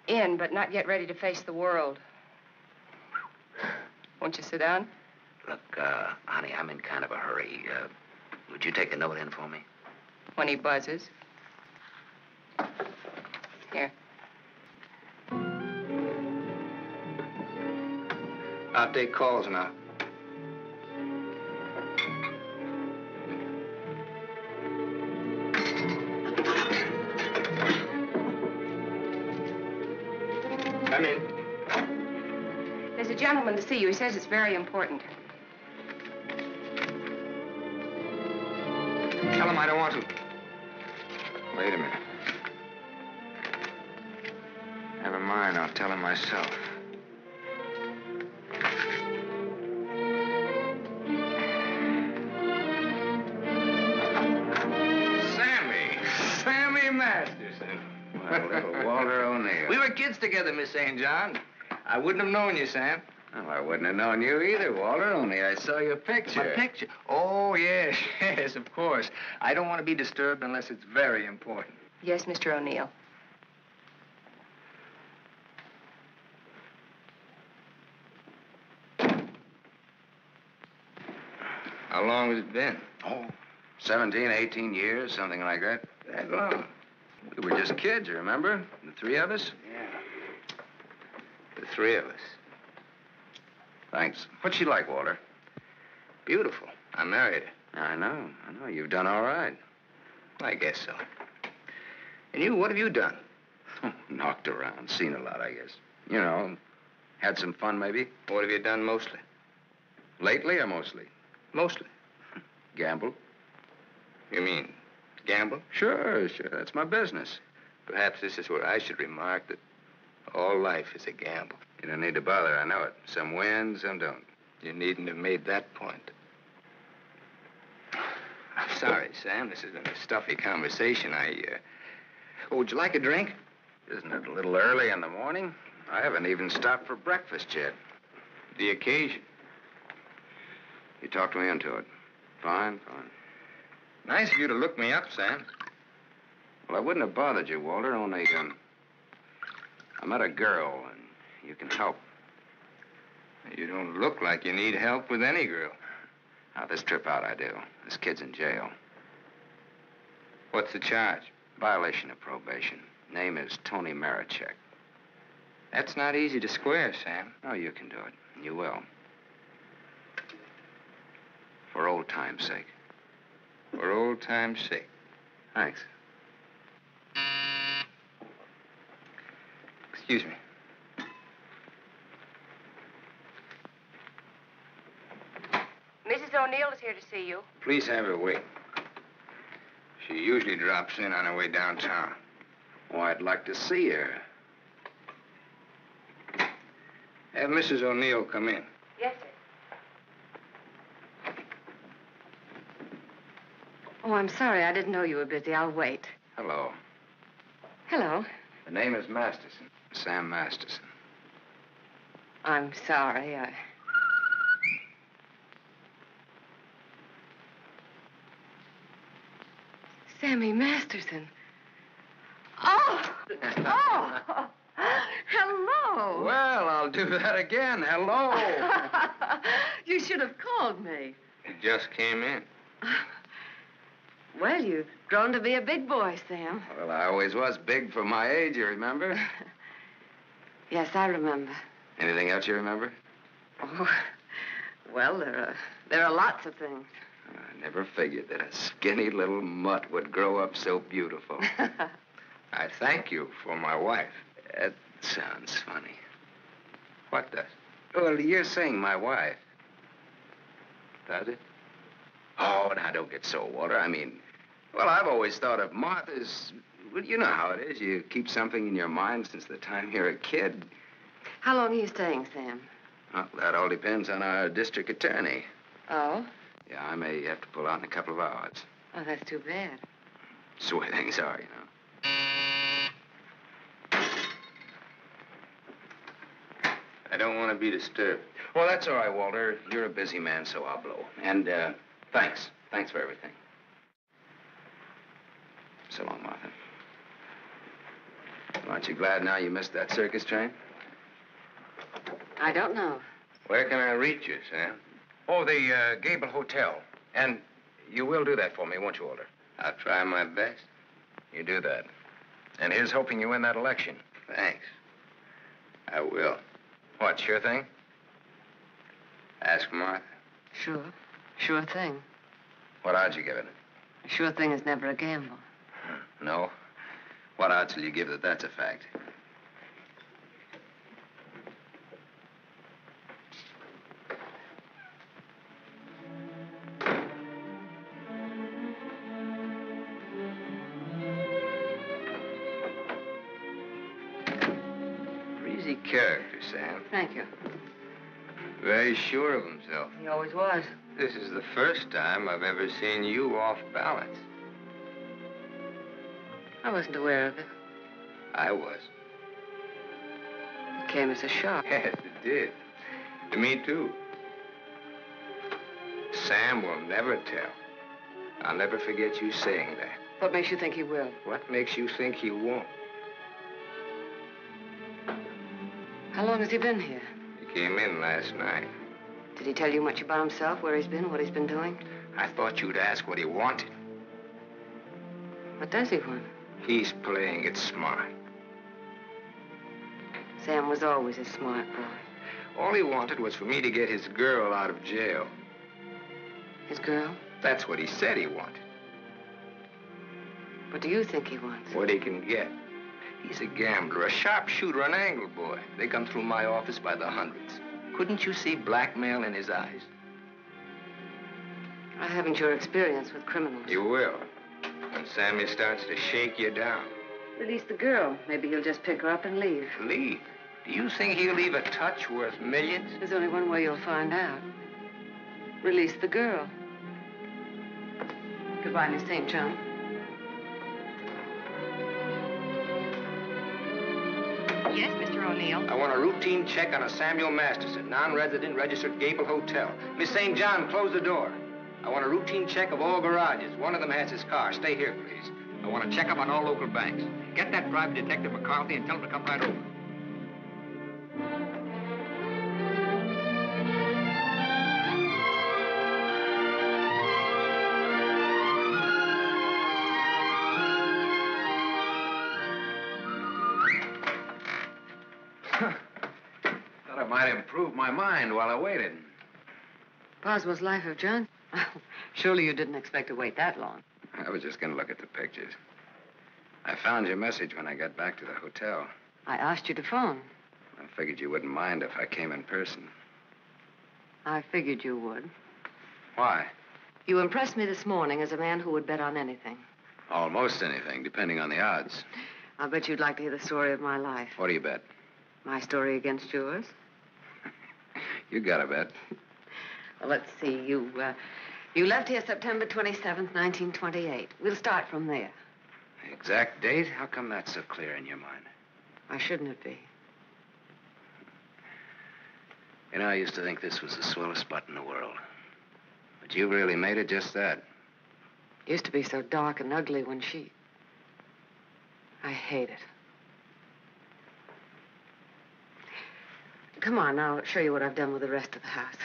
In, but not yet ready to face the world. Won't you sit down? Look, honey, I'm in kind of a hurry. Would you take a note in for me? When he buzzes. Here. I'll take calls now. Come in. There's a gentleman to see you. He says it's very important. Tell him I don't want to. Wait a minute. Never mind, I'll tell him myself. Sammy Masterson. Well, little Walter O'Neill. We were kids together, Miss St. John. I wouldn't have known you, Sam. Well, I wouldn't have known you either, Walter, only I saw your picture. My picture? Oh, yes, yes, of course. I don't want to be disturbed unless it's very important. Yes, Mr. O'Neill. How long has it been? Oh, 17, 18 years, something like that. That long? We were just kids, you remember? The three of us? Yeah. The three of us. Thanks. What's she like, Walter? Beautiful. I married her. I know. You've done all right. I guess so. And you, what have you done? Knocked around, seen a lot, I guess. You know, had some fun, maybe. What have you done mostly? Lately or mostly? Mostly. Gamble. You mean gamble? Sure. That's my business. Perhaps this is where I should remark that all life is a gamble. You don't need to bother, I know it. Some win, some don't. You needn't have made that point. I'm sorry, Sam. This is a stuffy conversation. Oh, would you like a drink? Isn't it a little early in the morning? I haven't even stopped for breakfast yet. The occasion. You talked me into it. Fine. Nice of you to look me up, Sam. Well, I wouldn't have bothered you, Walter, only, I met a girl, and you can help. You don't look like you need help with any girl. Now, this trip out I do. This kid's in jail. What's the charge? Violation of probation. Name is Tony Marichek. That's not easy to square, Sam. Oh, you can do it. You will. For old time's sake. For old time's sake. Thanks. Excuse me. Mrs. O'Neill is here to see you. Please have her wait. She usually drops in on her way downtown. Oh, I'd like to see her. Have Mrs. O'Neill come in. Yes, sir. Oh, I'm sorry. I didn't know you were busy. I'll wait. Hello. Hello. The name is Masterson. Sam Masterson. I'm sorry. Sammy Masterson. Oh! Hello! Well, I'll do that again. Hello! You should have called me. He just came in. Well, you've grown to be a big boy, Sam. Well, I always was big for my age, you remember? Yes, I remember. Anything else you remember? Oh, well, there are lots of things. I never figured that a skinny little mutt would grow up so beautiful. I thank you for my wife. That sounds funny. What does? Well, you're saying my wife. Does it? Oh, now, don't get so, Walter. I mean, well, I've always thought of Martha's... Well, you know how it is. You keep something in your mind since the time you're a kid. How long are you staying, Sam? Well, that all depends on our district attorney. Oh? Yeah, I may have to pull out in a couple of hours. Oh, that's too bad. It's the way things are, you know. I don't want to be disturbed. Well, that's all right, Walter. You're a busy man, so I'll blow. And, thanks. Thanks for everything. So long, Martha. Aren't you glad now you missed that circus train? I don't know. Where can I reach you, Sam? Oh, the Gable Hotel. And you will do that for me, won't you, Walter? I'll try my best. You do that. And here's hoping you win that election. Thanks. I will. What, sure thing? Ask Martha. Sure. Sure thing. What odds you give it? A sure thing is never a gamble. No? What odds will you give that that's a fact? Breezy character, Sam. Thank you. Very sure of himself. He always was. This is the first time I've ever seen you off balance. I wasn't aware of it. I was. It came as a shock. Yes, it did. To me, too. Sam will never tell. I'll never forget you saying that. What makes you think he will? What makes you think he won't? How long has he been here? He came in last night. Did he tell you much about himself, where he's been, what he's been doing? I thought you'd ask what he wanted. What does he want? He's playing it smart. Sam was always a smart boy. All he wanted was for me to get his girl out of jail. His girl? That's what he said he wanted. What do you think he wants? What he can get. He's a gambler, a sharpshooter, an angle boy. They come through my office by the hundreds. Couldn't you see blackmail in his eyes? I haven't your experience with criminals. You will. When Sammy starts to shake you down. Release the girl. Maybe he'll just pick her up and leave. Leave? Do you think he'll leave a touch worth millions? There's only one way you'll find out. Release the girl. Goodbye, Miss St. John. Yes, Mr. O'Neill. I want a routine check on a Samuel Masterson, non-resident, registered Gable Hotel. Miss St. John, close the door. I want a routine check of all garages. One of them has his car. Stay here, please. I want to check up on all local banks. Get that private detective McCarthy and tell him to come right over. Thought I might improve my mind while I waited. Boswell's Life of John? Surely you didn't expect to wait that long. I was just going to look at the pictures. I found your message when I got back to the hotel. I asked you to phone. I figured you wouldn't mind if I came in person. I figured you would. Why? You impressed me this morning as a man who would bet on anything. Almost anything, depending on the odds. I'll bet you'd like to hear the story of my life. What do you bet? My story against yours. You got a bet. Well, let's see. You left here September 27th, 1928. We'll start from there. The exact date? How come that's so clear in your mind? Why shouldn't it be? You know, I used to think this was the swellest spot in the world. But you really made it just that. It used to be so dark and ugly when she... I hate it. Come on, I'll show you what I've done with the rest of the house.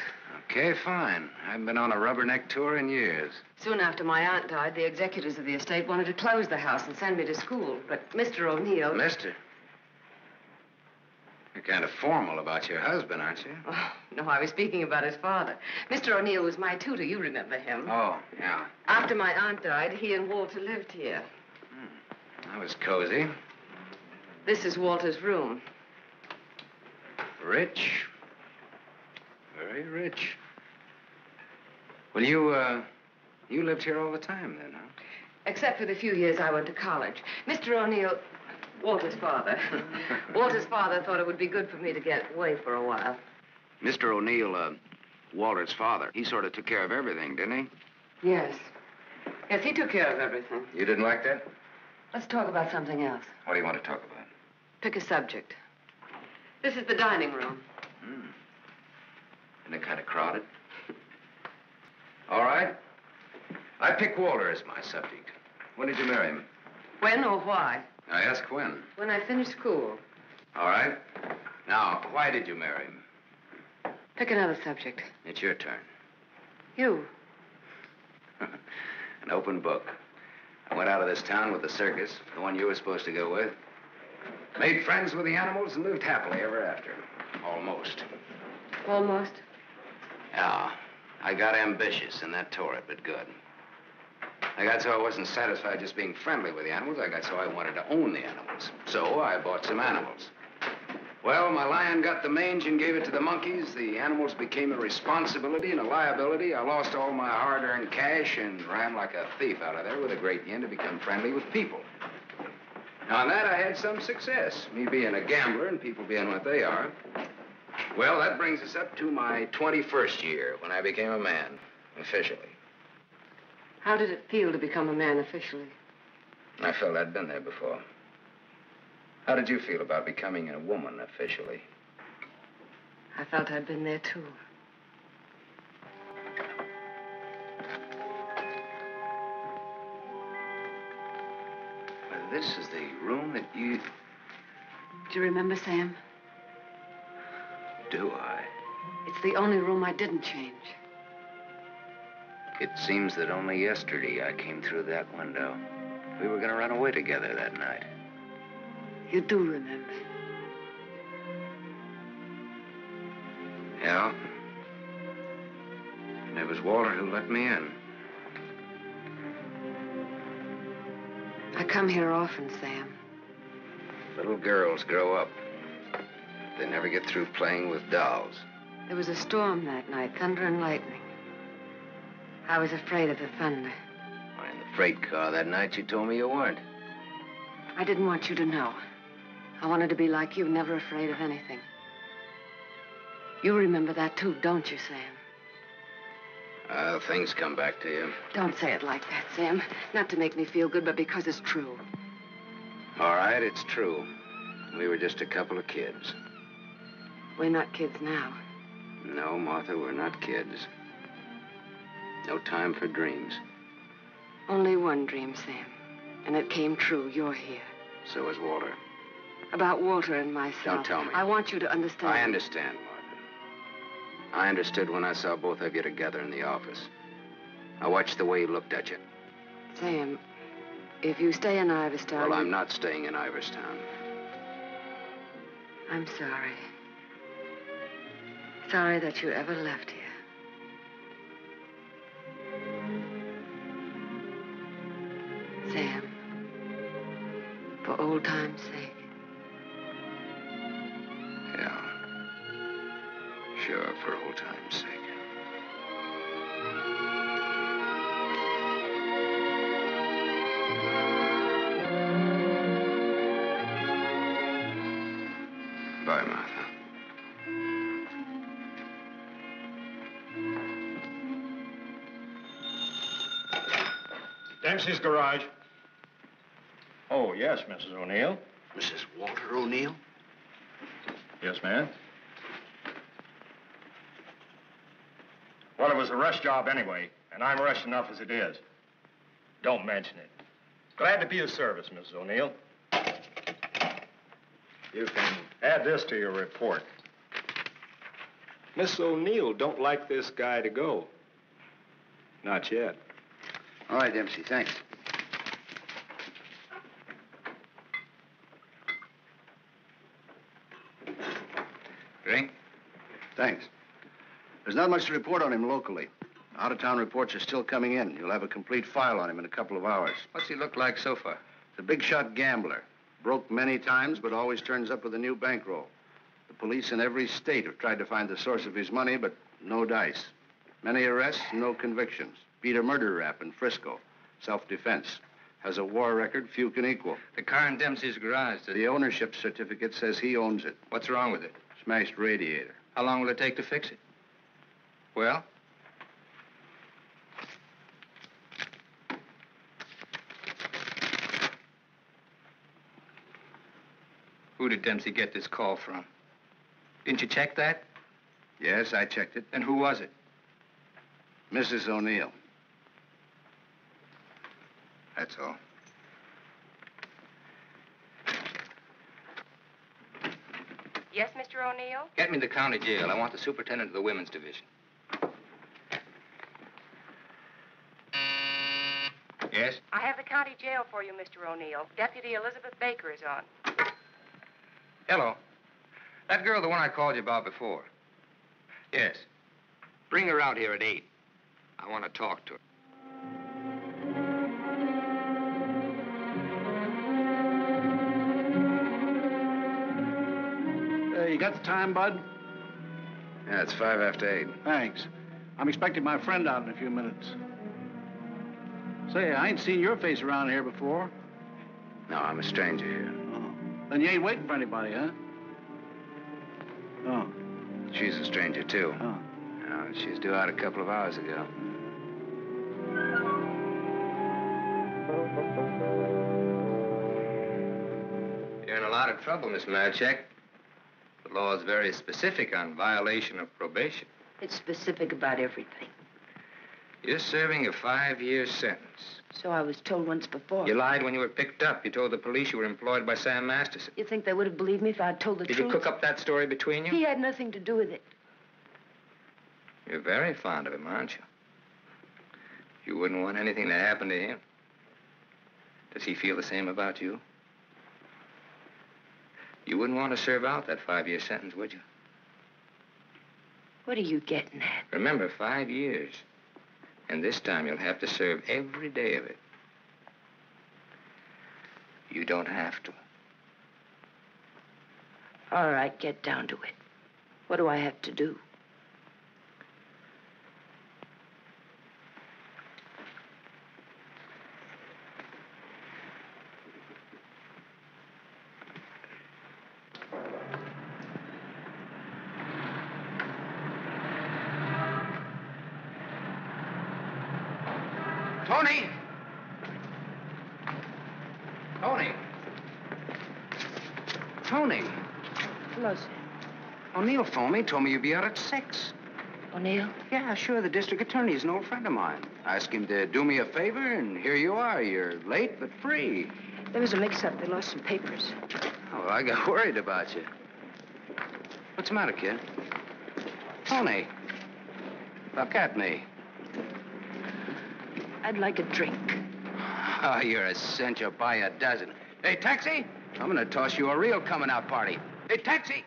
Okay, fine. I haven't been on a rubberneck tour in years. Soon after my aunt died, the executors of the estate wanted to close the house and send me to school. But Mr. O'Neill... Mister? You're kind of formal about your husband, aren't you? Oh, no, I was speaking about his father. Mr. O'Neill was my tutor. You remember him. Oh, yeah. After my aunt died, he and Walter lived here. That was cozy. This is Walter's room. Rich. Very rich. Well, you lived here all the time then, huh? Except for the few years I went to college. Mr. O'Neill, Walter's father. Walter's father thought it would be good for me to get away for a while. Mr. O'Neill, Walter's father, he sort of took care of everything, didn't he? Yes. Yes, he took care of everything. You didn't like that? Let's talk about something else. What do you want to talk about? Pick a subject. This is the dining room. Isn't it kind of crowded? All right. I pick Walter as my subject. When did you marry him? When or why? I ask when. When I finished school. All right. Now, why did you marry him? Pick another subject. It's your turn. You. An open book. I went out of this town with the circus, the one you were supposed to go with. Made friends with the animals and lived happily ever after. Almost. Almost? Yeah. I got ambitious, and that tore it, but good. I got so I wasn't satisfied just being friendly with the animals. I got so I wanted to own the animals. So I bought some animals. Well, my lion got the mange and gave it to the monkeys. The animals became a responsibility and a liability. I lost all my hard-earned cash and ran like a thief out of there with a great yen to become friendly with people. Now, on that, I had some success, me being a gambler and people being what they are. Well, that brings us up to my 21st year, when I became a man, officially. How did it feel to become a man officially? I felt I'd been there before. How did you feel about becoming a woman officially? I felt I'd been there, too. Well, this is the room that you... Do you remember, Sam? Do I? It's the only room I didn't change. It seems that only yesterday I came through that window. We were going to run away together that night. You do remember. Yeah. And it was Walter who let me in. I come here often, Sam. Little girls grow up. They never get through playing with dolls. There was a storm that night, thunder and lightning. I was afraid of the thunder. In the freight car that night, you told me you weren't. I didn't want you to know. I wanted to be like you, never afraid of anything. You remember that too, don't you, Sam? Things come back to you. Don't say it like that, Sam. Not to make me feel good, but because it's true. All right, it's true. We were just a couple of kids. We're not kids now. No, Martha, we're not kids. No time for dreams. Only one dream, Sam. And it came true. You're here. So is Walter. About Walter and myself. Don't tell me. I want you to understand. I understand, Martha. I understood when I saw both of you together in the office. I watched the way he looked at you. Sam, if you stay in Iverstown... Well, I'm not staying in Iverstown. I'm sorry. Sorry that you ever left here. Sam, for old time's sake. Yeah. Sure, for old time's sake. Bye, Martha. Dempsey's garage. Oh, yes, Mrs. O'Neill. Mrs. Walter O'Neill? Yes, ma'am. Well, it was a rush job anyway, and I'm rushed enough as it is. Don't mention it. Glad to be of service, Mrs. O'Neill. You can add this to your report. Miss O'Neill don't like this guy to go. Not yet. All right, Dempsey, thanks. Drink? Thanks. There's not much to report on him locally. Out-of-town reports are still coming in. You'll have a complete file on him in a couple of hours. What's he look like so far? He's a big-shot gambler. Broke many times, but always turns up with a new bankroll. The police in every state have tried to find the source of his money, but no dice. Many arrests, no convictions. Beat a murder rap in Frisco. Self-defense. Has a war record few can equal. The car in Dempsey's garage. The ownership certificate says he owns it. What's wrong with it? Smashed radiator. How long will it take to fix it? Well? Who did Dempsey get this call from? Didn't you check that? Yes, I checked it. Then who was it? Mrs. O'Neill. That's all. Yes, Mr. O'Neill? Get me the county jail. I want the superintendent of the women's division. Yes? I have the county jail for you, Mr. O'Neill. Deputy Elizabeth Baker is on. Hello. That girl, the one I called you about before. Yes. Bring her out here at 8. I want to talk to her. You got the time, Bud? Yeah, it's 5 after 8. Thanks. I'm expecting my friend out in a few minutes. Say, I ain't seen your face around here before. No, I'm a stranger here. Oh. Then you ain't waiting for anybody, huh? Oh. She's a stranger, too. Oh. She's due out a couple of hours ago. You're in a lot of trouble, Miss Marchek. The law is very specific on violation of probation. It's specific about everything. You're serving a 5-year sentence. So I was told once before. You lied when you were picked up. You told the police you were employed by Sam Masterson. You think they would have believed me if I'd told the truth? Did you cook up that story between you? He had nothing to do with it. You're very fond of him, aren't you? You wouldn't want anything to happen to him. Does he feel the same about you? You wouldn't want to serve out that 5-year sentence, would you? What are you getting at? Remember, 5 years. And this time you'll have to serve every day of it. You don't have to. All right, get down to it. What do I have to do? Tony! Tony! Tony! Hello, sir. O'Neill phoned me, told me you'd be out at 6. O'Neill? Yeah, sure. The district attorney's an old friend of mine. I asked him to do me a favor, and here you are. You're late, but free. There was a mix-up. They lost some papers. Oh, well, I got worried about you. What's the matter, kid? Tony, look at me. I'd like a drink. Oh, you're a cinch. You'll buy a dozen. Hey, taxi! I'm gonna toss you a real coming-out party. Hey, taxi!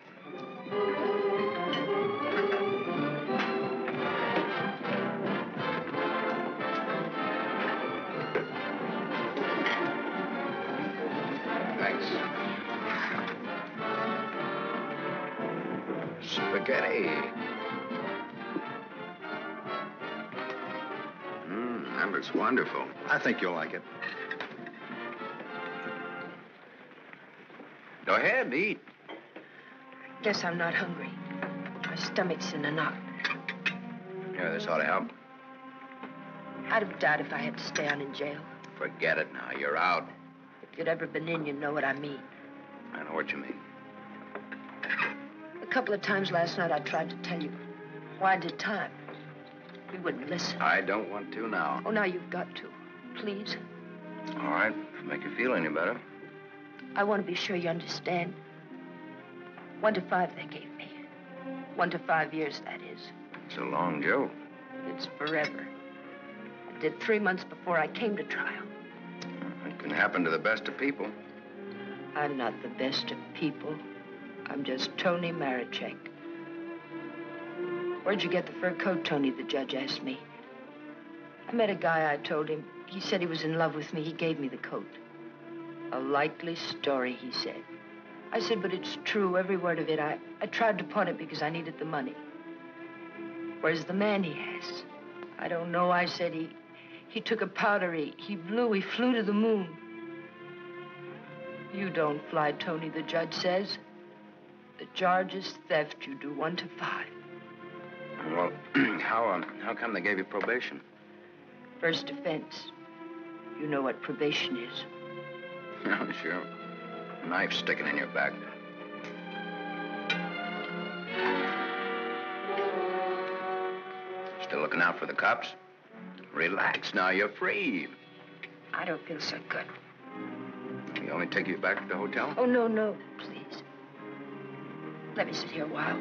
Thanks. Spaghetti. That looks wonderful. I think you'll like it. Go ahead, eat. Guess I'm not hungry. My stomach's in a knot. Here, this ought to help. I'd have died if I had to stay on in jail. Forget it now. You're out. If you'd ever been in, you'd know what I mean. I know what you mean. A couple of times last night I tried to tell you why I did time. You wouldn't listen. I don't want to now. Oh, now you've got to. Please. All right, if it make you feel any better. I want to be sure you understand. 1 to 5 they gave me. 1 to 5 years, that is. It's a long joke. It's forever. I did 3 months before I came to trial. It can happen to the best of people. I'm not the best of people. I'm just Tony Marichek. Where'd you get the fur coat, Tony? The judge asked me. I met a guy, I told him. He said he was in love with me. He gave me the coat. A likely story, he said. I said, but it's true, every word of it. I tried to pawn it because I needed the money. Where's the man he has? I don't know, I said. He took a powder, he flew to the moon. You don't fly, Tony, the judge says. The charge is theft. You do 1 to 5. Well, how come they gave you probation? First offense. You know what probation is. Oh, sure. Knife sticking in your back. Still looking out for the cops? Relax now, you're free. I don't feel so good. You want me to take you back to the hotel? Oh, no, please. Let me sit here a while.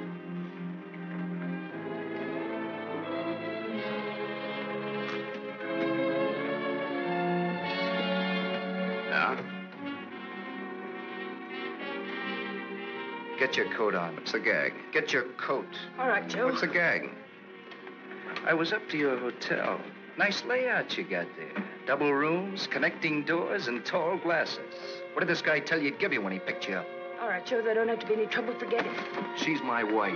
Get your coat on. What's the gag? Get your coat. All right, Joe. What's the gag? I was up to your hotel. Nice layout you got there. Double rooms, connecting doors, and tall glasses. What did this guy tell you he'd give you when he picked you up? All right, Joe, there don't have to be any trouble. Forget it. She's my wife.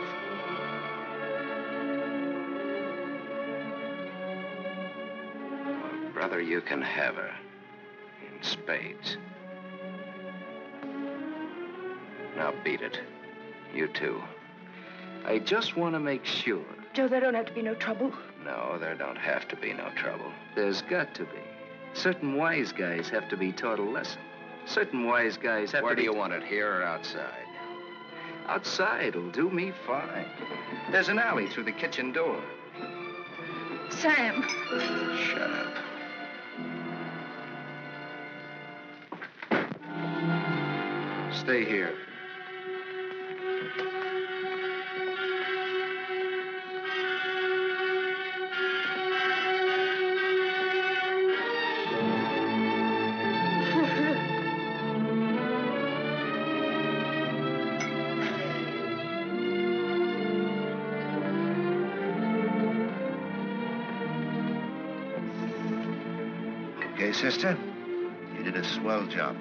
Well, brother, you can have her. In spades. Now beat it. You too. I just want to make sure. Joe, there don't have to be no trouble. No, there don't have to be no trouble. There's got to be. Certain wise guys have to be taught a lesson. Certain wise guys have to be... Where do you want it, here or outside? Outside'll do me fine. There's an alley through the kitchen door. Sam. Shut up. Stay here. Okay, sister? You did a swell job.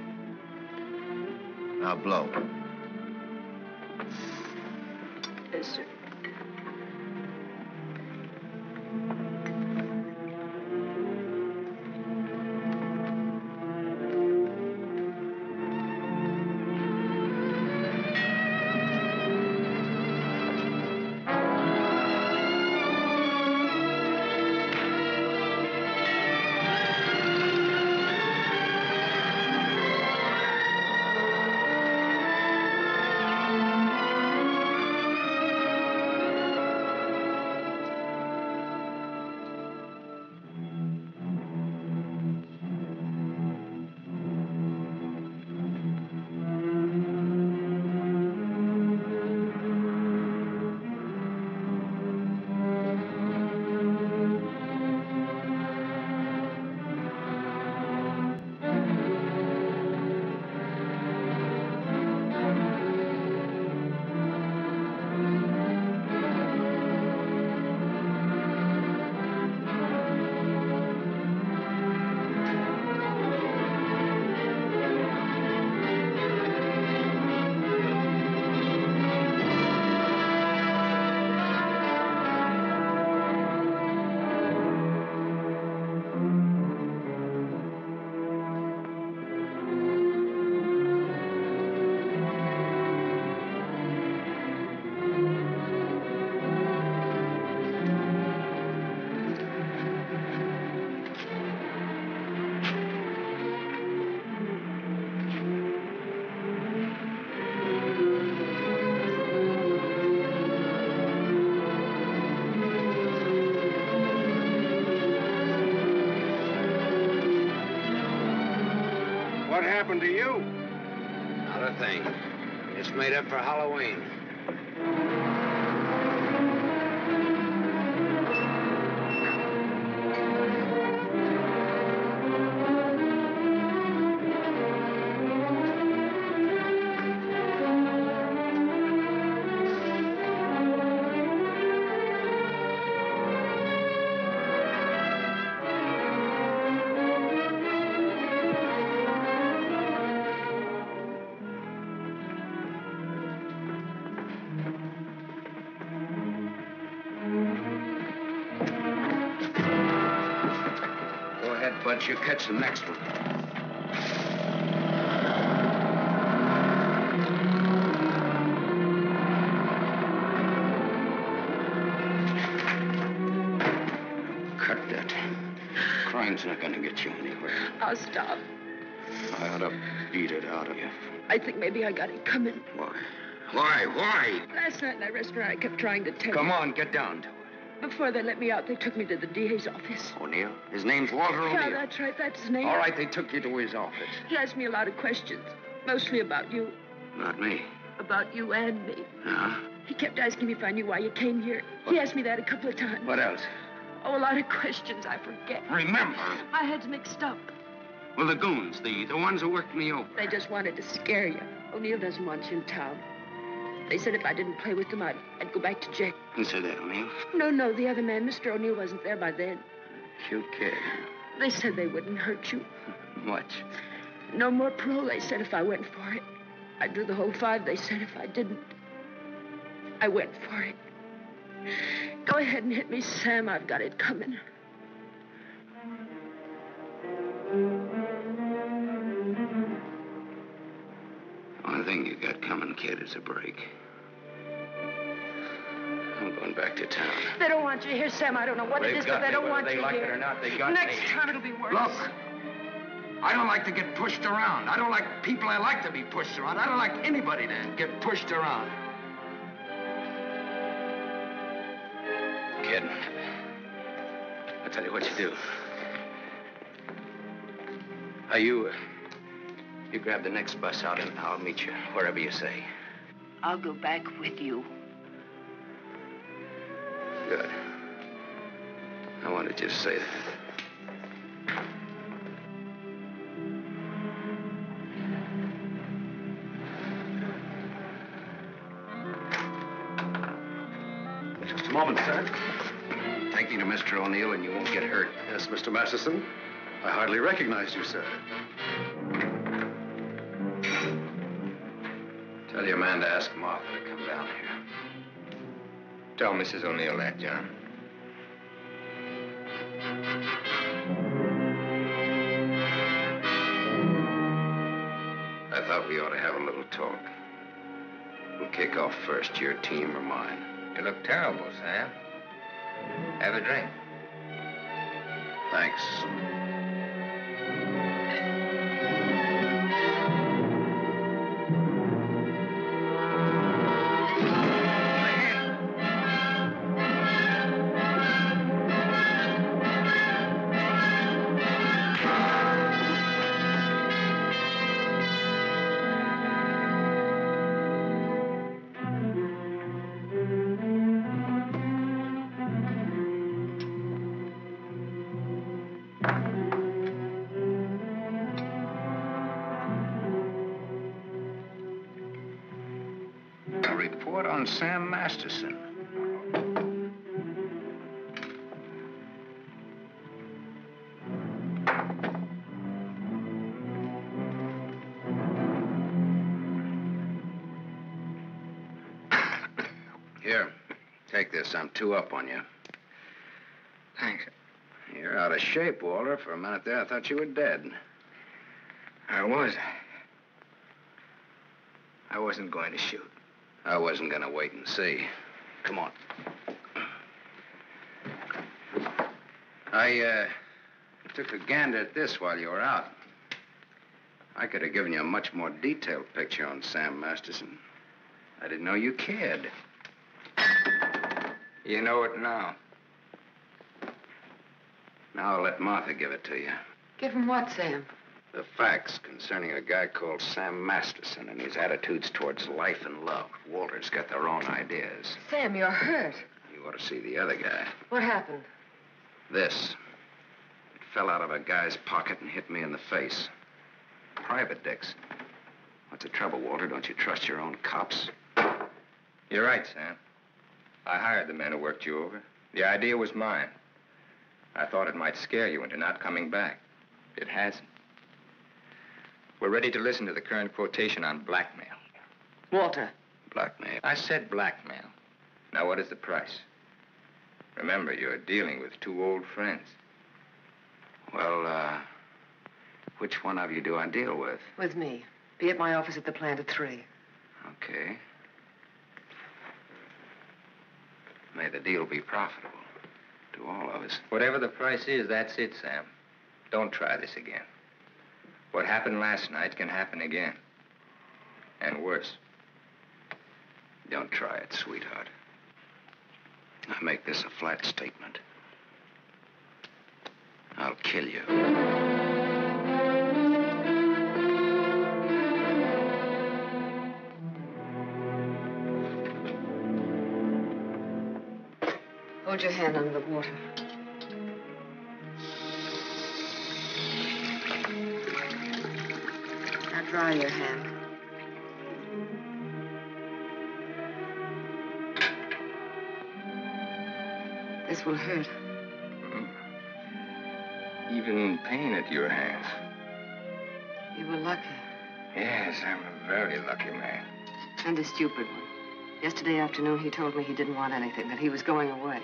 Now blow. Yes, sir. What happened to you? Not a thing. Just made up for Halloween. But you catch the next one. Cut that. Crime's not gonna get you anywhere. I'll stop. I ought to beat it out of you. I think maybe I got it coming. Why? Why? Last night in that restaurant, I kept trying to tell you. Come on, get down to it. Before they let me out, they took me to the DA's office. O'Neill? His name's Walter O'Neill. Yeah, that's right. That's his name. All right, they took you to his office. He asked me a lot of questions, mostly about you. Not me. About you and me. Huh? He kept asking me if I knew why you came here. He asked me that a couple of times. What else? Oh, a lot of questions I forget. Remember? My head's mixed up. Well, the goons, the ones who worked me over. They just wanted to scare you. O'Neill doesn't want you in town. They said if I didn't play with them, I'd go back to jail. Who said that, O'Neill? No, the other man. Mr. O'Neill wasn't there by then. Cute kid. They said they wouldn't hurt you. Much. No more parole, they said, if I went for it. I'd do the whole 5, they said, if I didn't. I went for it. Go ahead and hit me, Sam. I've got it coming. One thing you got coming, kid, is a break. I'm going back to town. They don't want you here, Sam. I don't know what it is, but they don't want you here. Whether they like it or not, they got me. Next time it'll be worse. Look, I don't like to get pushed around. I don't like people I like to be pushed around. I don't like anybody to get pushed around. Kid, I'll tell you what you do. You grab the next bus out and I'll meet you wherever you say. I'll go back with you. Good. I wanted you to say that. Just a moment, sir. Take me to Mr. O'Neill and you won't get hurt. Yes, Mr. Masterson. I hardly recognized you, sir. Tell your man to ask Martha to come down here. Tell Mrs. O'Neill that, John. I thought we ought to have a little talk. We'll kick off first, your team or mine. You look terrible, Sam. Have a drink. Thanks. A report on Sam Masterson. Here, take this. I'm 2 up on you. Thanks. You're out of shape, Walter. For a minute there, I thought you were dead. I was. I wasn't going to shoot. I wasn't going to wait and see. Come on. I took a gander at this while you were out. I could have given you a much more detailed picture on Sam Masterson. I didn't know you cared. You know it now. Now I'll let Martha give it to you. Give him what, Sam? The facts concerning a guy called Sam Masterson and his attitudes towards life and love. Walter's got their own ideas. Sam, you're hurt. You ought to see the other guy. What happened? This. It fell out of a guy's pocket and hit me in the face. Private dicks. What's the trouble, Walter? Don't you trust your own cops? You're right, Sam. I hired the men who worked you over. The idea was mine. I thought it might scare you into not coming back. It hasn't. We're ready to listen to the current quotation on blackmail. Walter. Blackmail? I said blackmail. Now, what is the price? Remember, you're dealing with 2 old friends. Well, which one of you do I deal with? With me. Be at my office at the plant at 3. Okay. May the deal be profitable to all of us. Whatever the price is, that's it, Sam. Don't try this again. What happened last night can happen again. And worse. Don't try it, sweetheart. I make this a flat statement. I'll kill you. Hold your hand under the water. Now dry your hand. This will hurt. Even pain at your hands. You were lucky. Yes, I'm a very lucky man. And a stupid one. Yesterday afternoon, he told me he didn't want anything, that he was going away.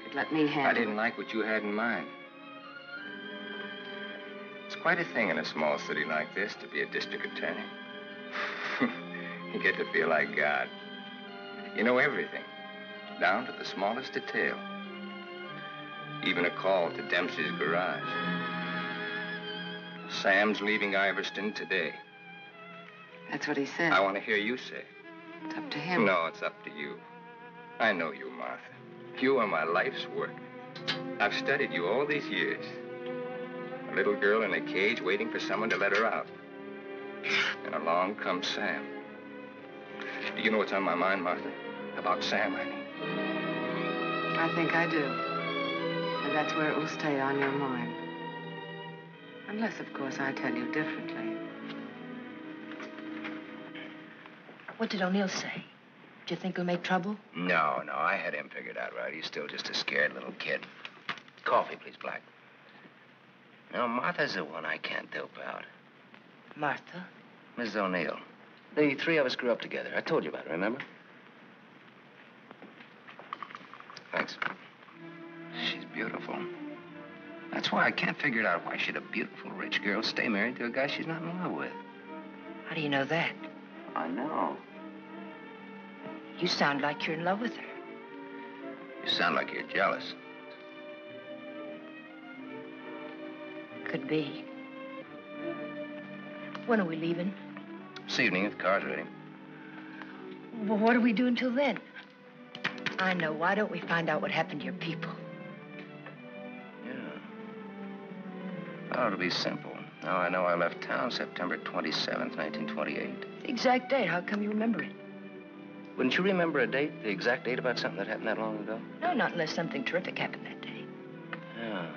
He'd let me handle it. I didn't like what you had in mind. It's quite a thing in a small city like this to be a district attorney. You get to feel like God. You know everything, down to the smallest detail. Even a call to Dempsey's garage. Sam's leaving Iverston today. That's what he said. I want to hear you say it. It's up to him. No, it's up to you. I know you, Martha. You are my life's work. I've studied you all these years. A little girl in a cage waiting for someone to let her out. And along comes Sam. Do you know what's on my mind, Martha? About Sam, I mean. I think I do. And that's where it will stay on your mind. Unless, of course, I tell you differently. What did O'Neill say? Do you think he'll make trouble? No, I had him figured out right. He's still just a scared little kid. Coffee, please, Black. No, Martha's the one I can't dope out. Martha? Mrs. O'Neill. The three of us grew up together. I told you about it, remember? Thanks. She's beautiful. That's why I can't figure it out. Why should a beautiful rich girl stay married to a guy she's not in love with? How do you know that? I know. You sound like you're in love with her. You sound like you're jealous. Could be. When are we leaving? This evening, if the car's ready. Well, what do we do until then? I know. Why don't we find out what happened to your people? Yeah. Oh, it'll be simple. Now I know I left town September 27th, 1928. The exact date. How come you remember it? Wouldn't you remember a date, the exact date about something that happened that long ago? No, not unless something terrific happened that day. Yeah.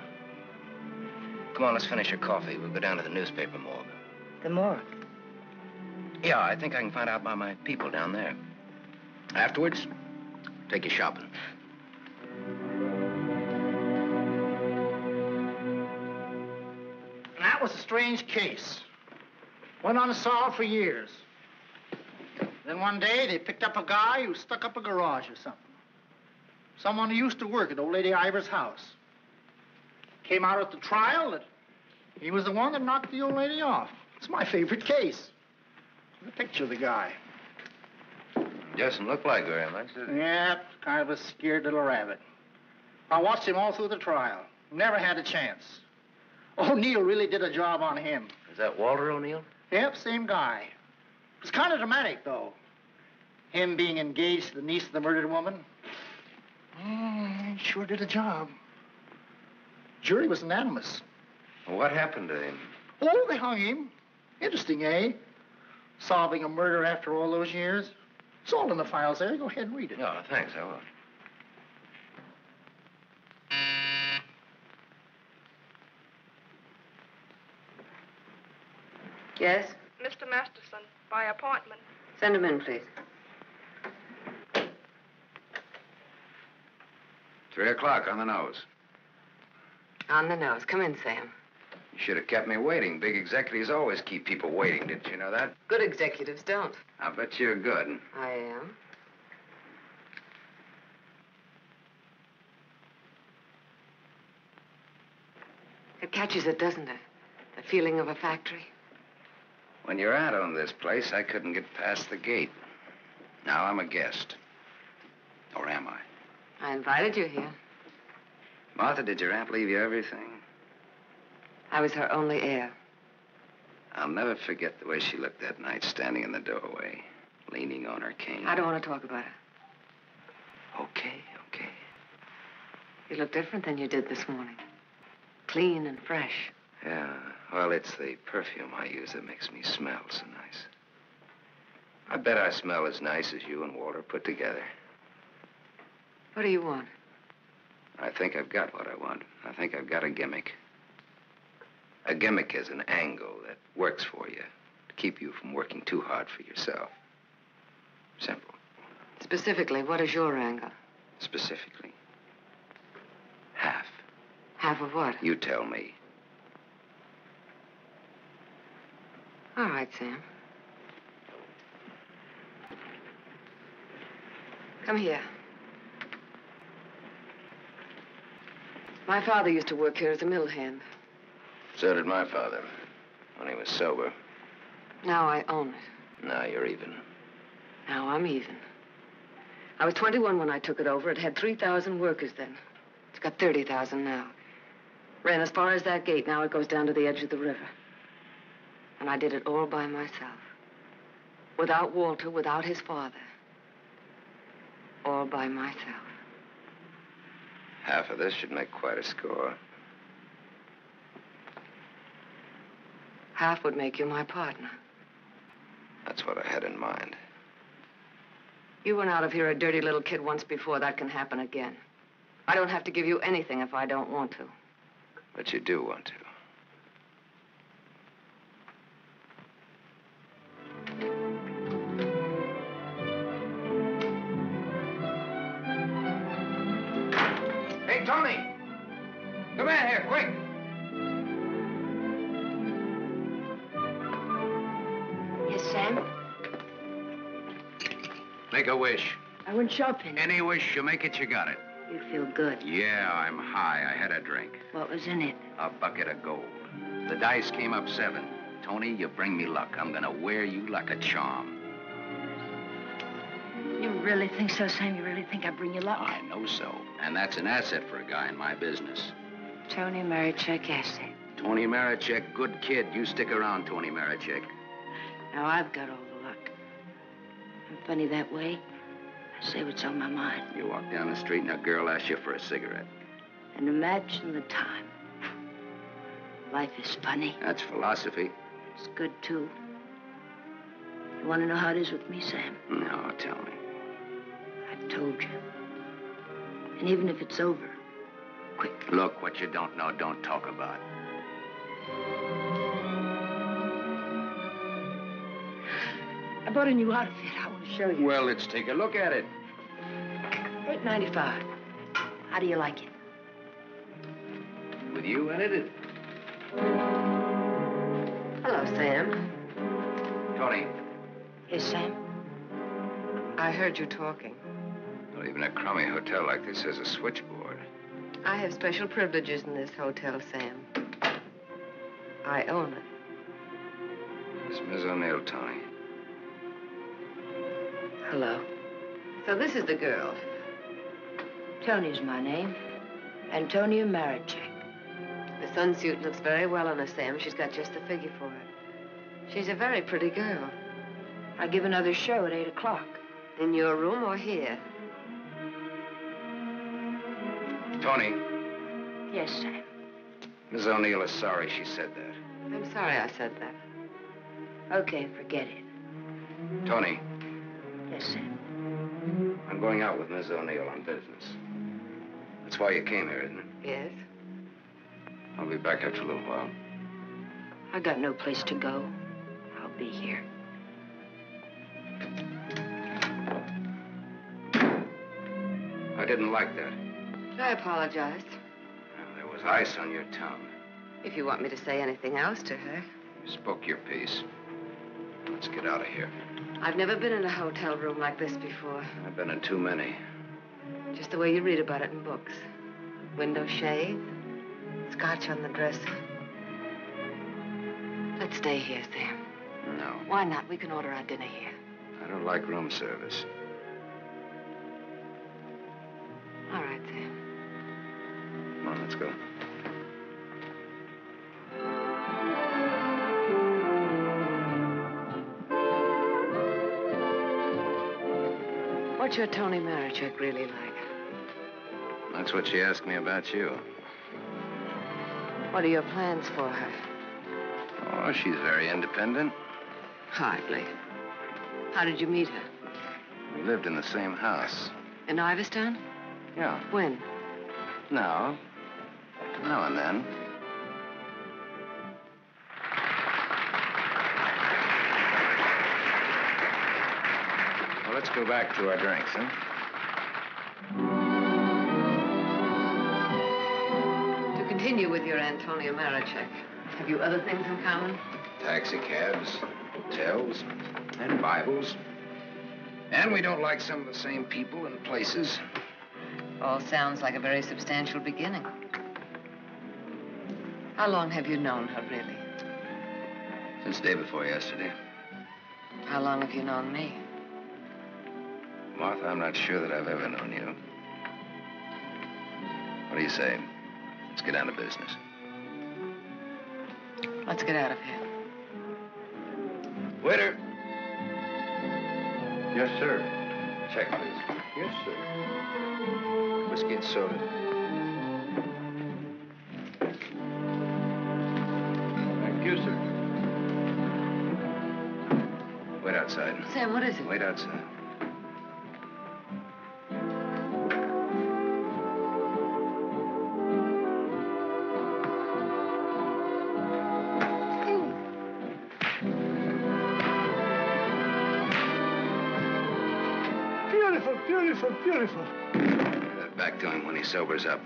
Come on, let's finish your coffee. We'll go down to the newspaper morgue. The morgue? Yeah, I think I can find out about my people down there. Afterwards, take you shopping. That was a strange case. Went unsolved for years. Then one day, they picked up a guy who stuck up a garage or something. Someone who used to work at old lady Ivers' house. Came out at the trial that he was the one that knocked the old lady off. It's my favorite case. The picture of the guy. Doesn't look like very much, does it? Yeah, kind of a scared little rabbit. I watched him all through the trial. Never had a chance. O'Neill really did a job on him. Is that Walter O'Neill? Yep, same guy. It's kind of dramatic, though. Him being engaged to the niece of the murdered woman. He sure did a job. Jury was unanimous. What happened to him? Oh, they hung him. Interesting, eh? Solving a murder after all those years. It's all in the files there. Go ahead and read it. Oh, thanks, I will. Yes? Mr. Masterson, by appointment. Send him in, please. 3 o'clock on the nose. On the nose. Come in, Sam. You should have kept me waiting. Big executives always keep people waiting. Didn't you know that? Good executives don't. I bet you're good. I am. It catches it, doesn't it? The feeling of a factory. When you're out on this place, I couldn't get past the gate. Now I'm a guest. Or am I? I invited you here. Martha, did your aunt leave you everything? I was her only heir. I'll never forget the way she looked that night, standing in the doorway, leaning on her cane. I don't want to talk about it. Okay. You look different than you did this morning. Clean and fresh. Yeah, well, it's the perfume I use that makes me smell so nice. I bet I smell as nice as you and Walter put together. What do you want? I think I've got what I want. I think I've got a gimmick. A gimmick is an angle that works for you to keep you from working too hard for yourself. Simple. Specifically, what is your angle? Specifically, half. Half of what? You tell me. All right, Sam. Come here. My father used to work here as a mill hand. So did my father, when he was sober. Now I own it. Now you're even. Now I'm even. I was 21 when I took it over. It had 3,000 workers then. It's got 30,000 now. Ran as far as that gate. Now it goes down to the edge of the river. And I did it all by myself. Without Walter, without his father. All by myself. Half of this should make quite a score. Half would make you my partner. That's what I had in mind. You went out of here a dirty little kid once before. That can happen again. I don't have to give you anything if I don't want to. But you do want to. Hey, Tony! Come in here, quick! Make a wish. I went shopping. Any wish you make it, you got it. You feel good. Yeah, I'm high. I had a drink. What was in it? A bucket of gold. The dice came up 7. Tony, you bring me luck. I'm gonna wear you like a charm. You really think so, Sam? You really think I bring you luck? I know so. And that's an asset for a guy in my business. Tony Marichek asset. Tony Marichek, good kid. You stick around, Tony Marichek. Now I've got all the luck. I'm funny that way. I say what's on my mind. You walk down the street and a girl asks you for a cigarette. And imagine the time. Life is funny. That's philosophy. It's good, too. You want to know how it is with me, Sam? No, tell me. I've told you. And even if it's over, quick. Look, what you don't know, don't talk about. I bought a new outfit. I want to show you. Well, let's take a look at it. $8.95. How do you like it? With you in it? Hello, Sam. Tony. Yes, Sam? I heard you talking. Well, even a crummy hotel like this has a switchboard. I have special privileges in this hotel, Sam. I own it. It's Miss O'Neill, Tony. Hello. So this is the girl. Tony's my name. Antonia Marichek. The sunsuit looks very well on her, Sam. She's got just the figure for it. She's a very pretty girl. I give another show at 8 o'clock. In your room or here? Tony. Yes, Sam. Miss O'Neill is sorry she said that. I'm sorry I said that. Okay, forget it. Tony. Yes, Sam. I'm going out with Miss O'Neill on business. That's why you came here, isn't it? Yes. I'll be back after a little while. I got no place to go. I'll be here. I didn't like that. I apologize. Well, there was ice on your tongue. If you want me to say anything else to her. You spoke your piece. Let's get out of here. I've never been in a hotel room like this before. I've been in too many. Just the way you read about it in books. Window shade, scotch on the dresser. Let's stay here, Sam. No. Why not? We can order our dinner here. I don't like room service. All right, Sam. Come on, let's go. What's your Tony Marichek really like? That's what she asked me about you. What are your plans for her? Oh, she's very independent. Hardly. How did you meet her? We lived in the same house. In Iverstown? Yeah. When? Now and then. Well, let's go back to our drinks, huh? To continue with your Antonia Marichek, have you other things in common? Taxi cabs, hotels, and Bibles. And we don't like some of the same people and places. All sounds like a very substantial beginning. How long have you known her, really? Since day before yesterday. How long have you known me? Martha, I'm not sure that I've ever known you. What do you say? Let's get down to business. Let's get out of here. Waiter. Yes, sir. Check, please. Yes, sir. Whiskey and soda. Thank you, sir. Wait outside. Sam, what is it? Wait outside. Beautiful. Give that back to him when he sobers up.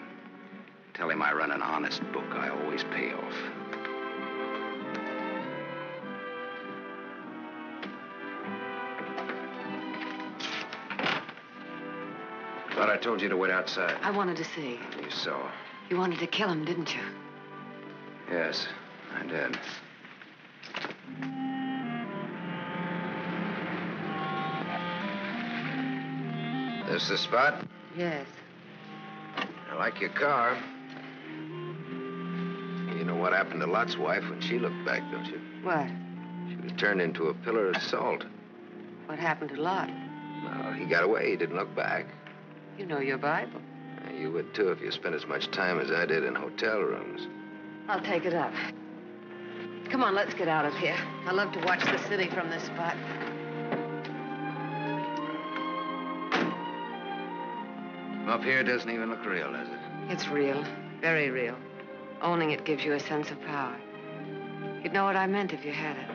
Tell him I run an honest book. I always pay off. Thought I told you to wait outside. I wanted to see. You saw. You wanted to kill him, didn't you? Yes, I did. This the spot? Yes. I like your car. You know what happened to Lot's wife when she looked back, don't you? What? She was turned into a pillar of salt. What happened to Lot? Well, he got away. He didn't look back. You know your Bible. You would, too, if you spent as much time as I did in hotel rooms. I'll take it up. Come on, let's get out of here. I love to watch the city from this spot. Up here doesn't even look real, does it? It's real. Very real. Owning it gives you a sense of power. You'd know what I meant if you had it.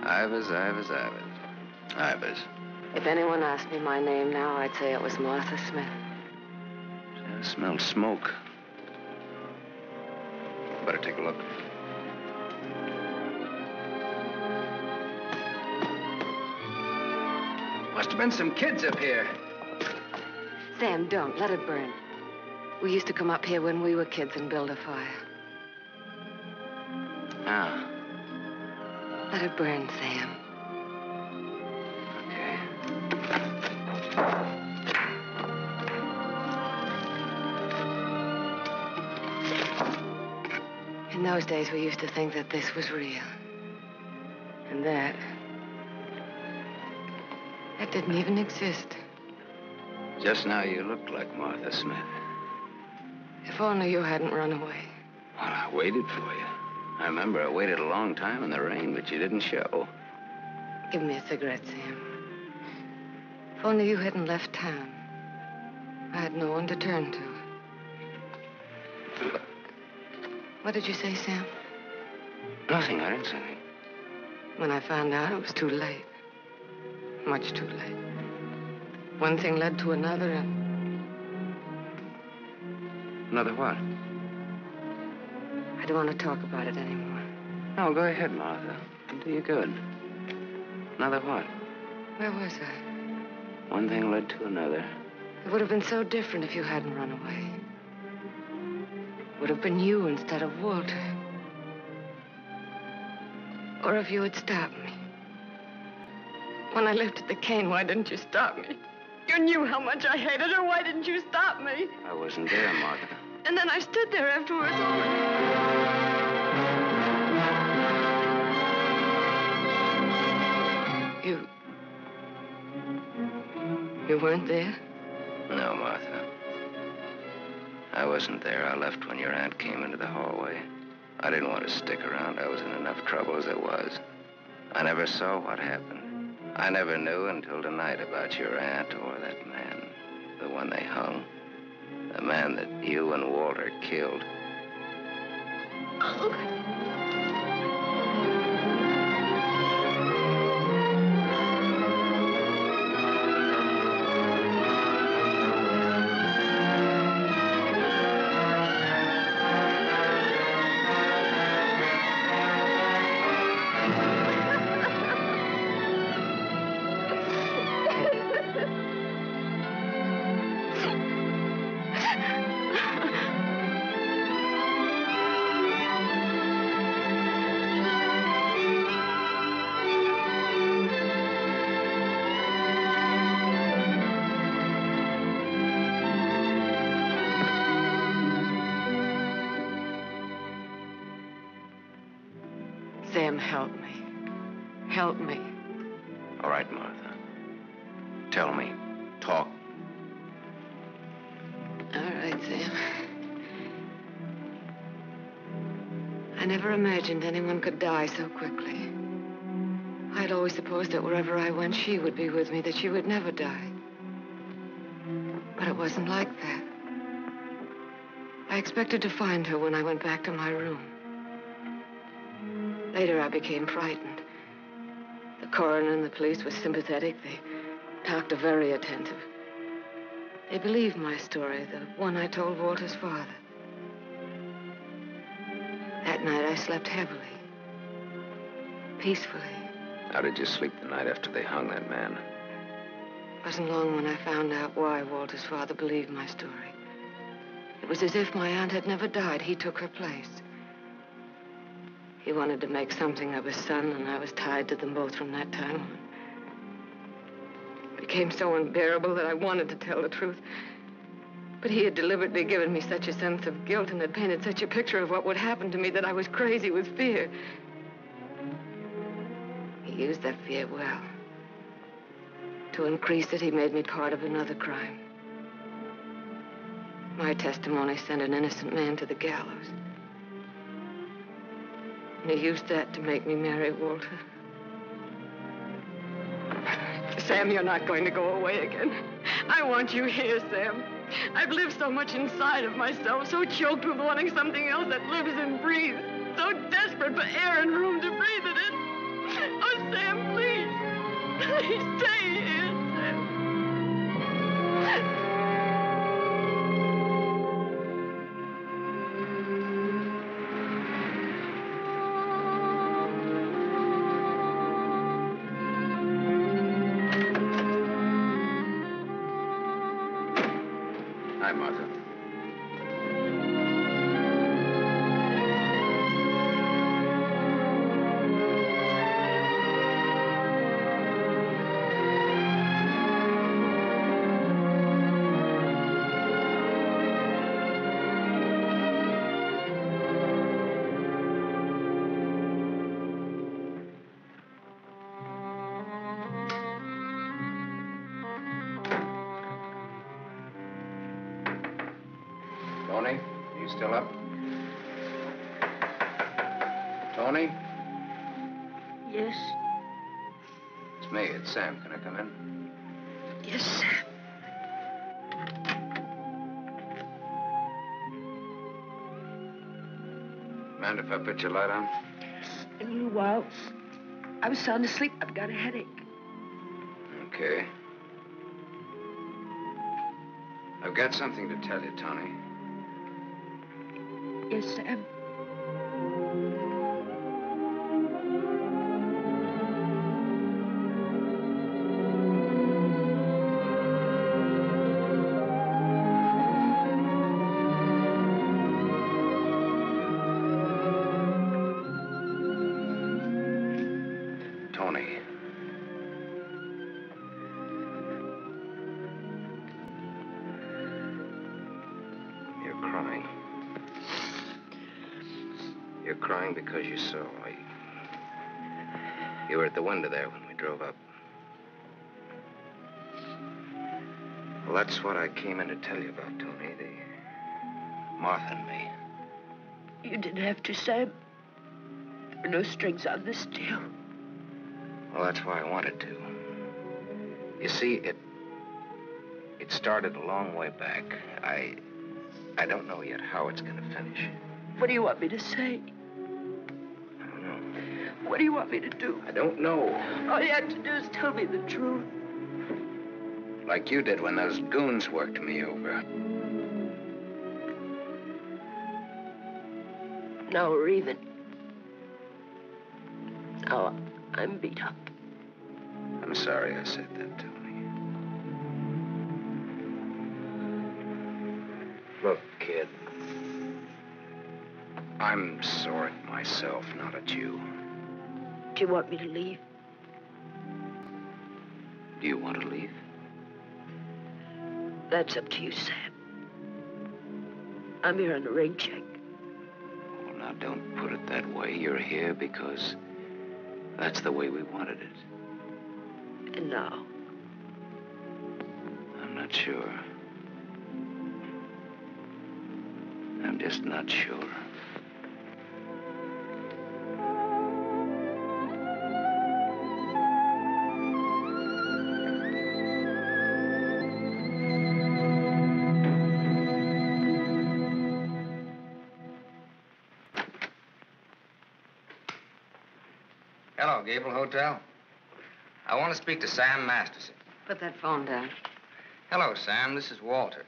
Ivers, Ivers, Ivers. Ivers. If anyone asked me my name now, I'd say it was Martha Smith. I smelled smoke. Better take a look. Must have been some kids up here. Sam, don't. Let it burn. We used to come up here when we were kids and build a fire. Ah. Let it burn, Sam. Okay. In those days, we used to think that this was real. And that didn't even exist. Just now you looked like Martha Smith. If only you hadn't run away. Well, I waited for you. I remember I waited a long time in the rain, but you didn't show. Give me a cigarette, Sam. If only you hadn't left town. I had no one to turn to. What did you say, Sam? Nothing. I didn't say anything. When I found out, it was too late. Much too late. One thing led to another, and... Another what? I don't want to talk about it anymore. No, go ahead, Martha. It'll do you good. Another what? Where was I? One thing led to another. It would have been so different if you hadn't run away. It would have been you instead of Walter. Or if you had stopped me. When I lifted the cane, why didn't you stop me? You knew how much I hated her. Why didn't you stop me? I wasn't there, Martha. And then I stood there afterwards. You weren't there? No, Martha. I wasn't there. I left when your aunt came into the hallway. I didn't want to stick around. I was in enough trouble as it was. I never saw what happened. I never knew until tonight about your aunt or that man, the one they hung. The man that you and Walter killed. Sam, help me. Help me. All right, Martha. Tell me. Talk. All right, Sam. I never imagined anyone could die so quickly. I'd always supposed that wherever I went, she would be with me, that she would never die. But it wasn't like that. I expected to find her when I went back to my room. Later, I became frightened. The coroner and the police were sympathetic. They talked very attentive. They believed my story, the one I told Walter's father. That night, I slept heavily, peacefully. How did you sleep the night after they hung that man? For wasn't long when I found out why Walter's father believed my story. It was as if my aunt had never died. He took her place. He wanted to make something of his son, and I was tied to them both from that time on. It became so unbearable that I wanted to tell the truth. But he had deliberately given me such a sense of guilt and had painted such a picture of what would happen to me that I was crazy with fear. He used that fear well. To increase it, he made me part of another crime. My testimony sent an innocent man to the gallows. And he used that to make me marry Walter. Sam, you're not going to go away again. I want you here, Sam. I've lived so much inside of myself, so choked with wanting something else that lives and breathes, so desperate for air and room to breathe it in. Oh, Sam, please. Please stay here, Sam. Hi, Martha. Tony, you still up? Tony? Yes? It's me. It's Sam. Can I come in? Yes, Sam. Mind if I put your light on? In a little while. I was sound asleep. I've got a headache. Okay. I've got something to tell you, Tony. Yes, Sam. Tony. You're crying. You're crying because you saw. You were at the window there when we drove up. Well, that's what I came in to tell you about, Tony. The Martha and me. You didn't have to, Sam. There were no strings on this deal. Well, that's why I wanted to. You see, it started a long way back. I don't know yet how it's going to finish. What do you want me to say? I don't know. What do you want me to do? I don't know. All you have to do is tell me the truth. Like you did when those goons worked me over. Now we're even. Now I'm beat up. I'm sorry I said that, Tony. Look, kid. I'm sore at myself, not at you. Do you want me to leave? Do you want to leave? That's up to you, Sam. I'm here on a rain check. Well, now, don't put it that way. You're here because that's the way we wanted it. And now? I'm not sure. I'm just not sure. Hello, Gable Hotel. I want to speak to Sam Masterson. Put that phone down. Hello, Sam. This is Walter.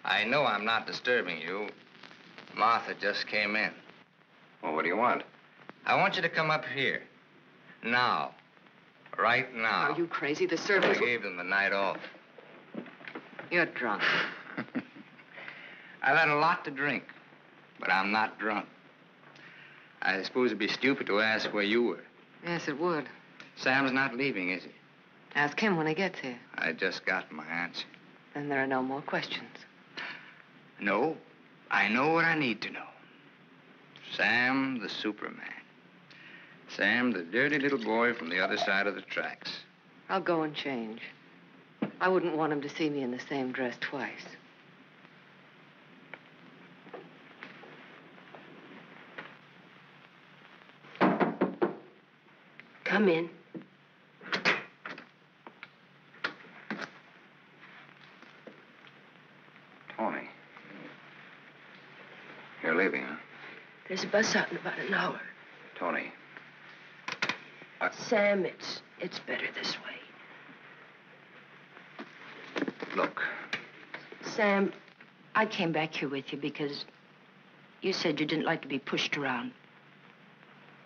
I know I'm not disturbing you. Martha just came in. Well, what do you want? I want you to come up here. Now. Right now. Are you crazy? The I servants... gave them the night off. You're drunk. I've had a lot to drink, but I'm not drunk. I suppose it'd be stupid to ask where you were. Yes, it would. Sam's not leaving, is he? Ask him when he gets here. I just got my answer. Then there are no more questions. No, I know what I need to know. Sam, the Superman. Sam, the dirty little boy from the other side of the tracks. I'll go and change. I wouldn't want him to see me in the same dress twice. Come in. Tony. You're leaving, huh? There's a bus out in about an hour. Tony. Sam, it's better this way. Look. Sam, I came back here with you because you said you didn't like to be pushed around.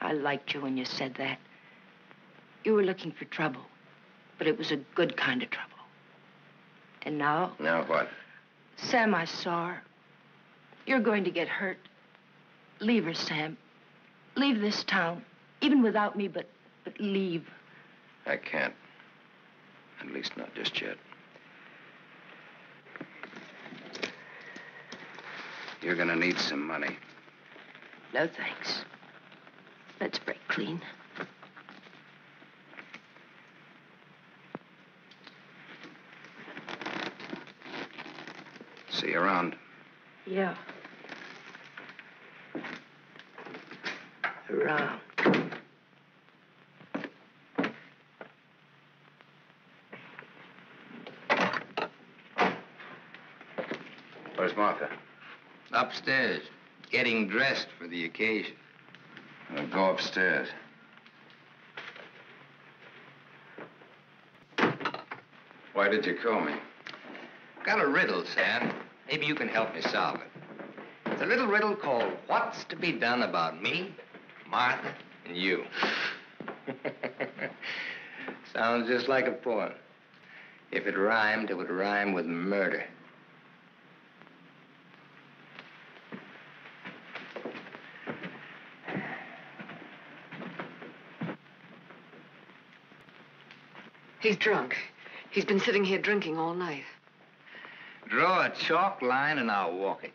I liked you when you said that. You were looking for trouble, but it was a good kind of trouble. And now... Now what? Sam, I saw her. You're going to get hurt. Leave her, Sam. Leave this town, even without me, but leave. I can't. At least not just yet. You're gonna need some money. No, thanks. Let's break clean. See you around. Yeah. Around. Where's Martha? Upstairs, getting dressed for the occasion. Well, go upstairs. Why did you call me? Got a riddle, Sam. Maybe you can help me solve it. It's a little riddle called What's to Be Done About Me, Martha, and You. Sounds just like a poem. If it rhymed, it would rhyme with murder. He's drunk. He's been sitting here drinking all night. Draw a chalk line and I'll walk it.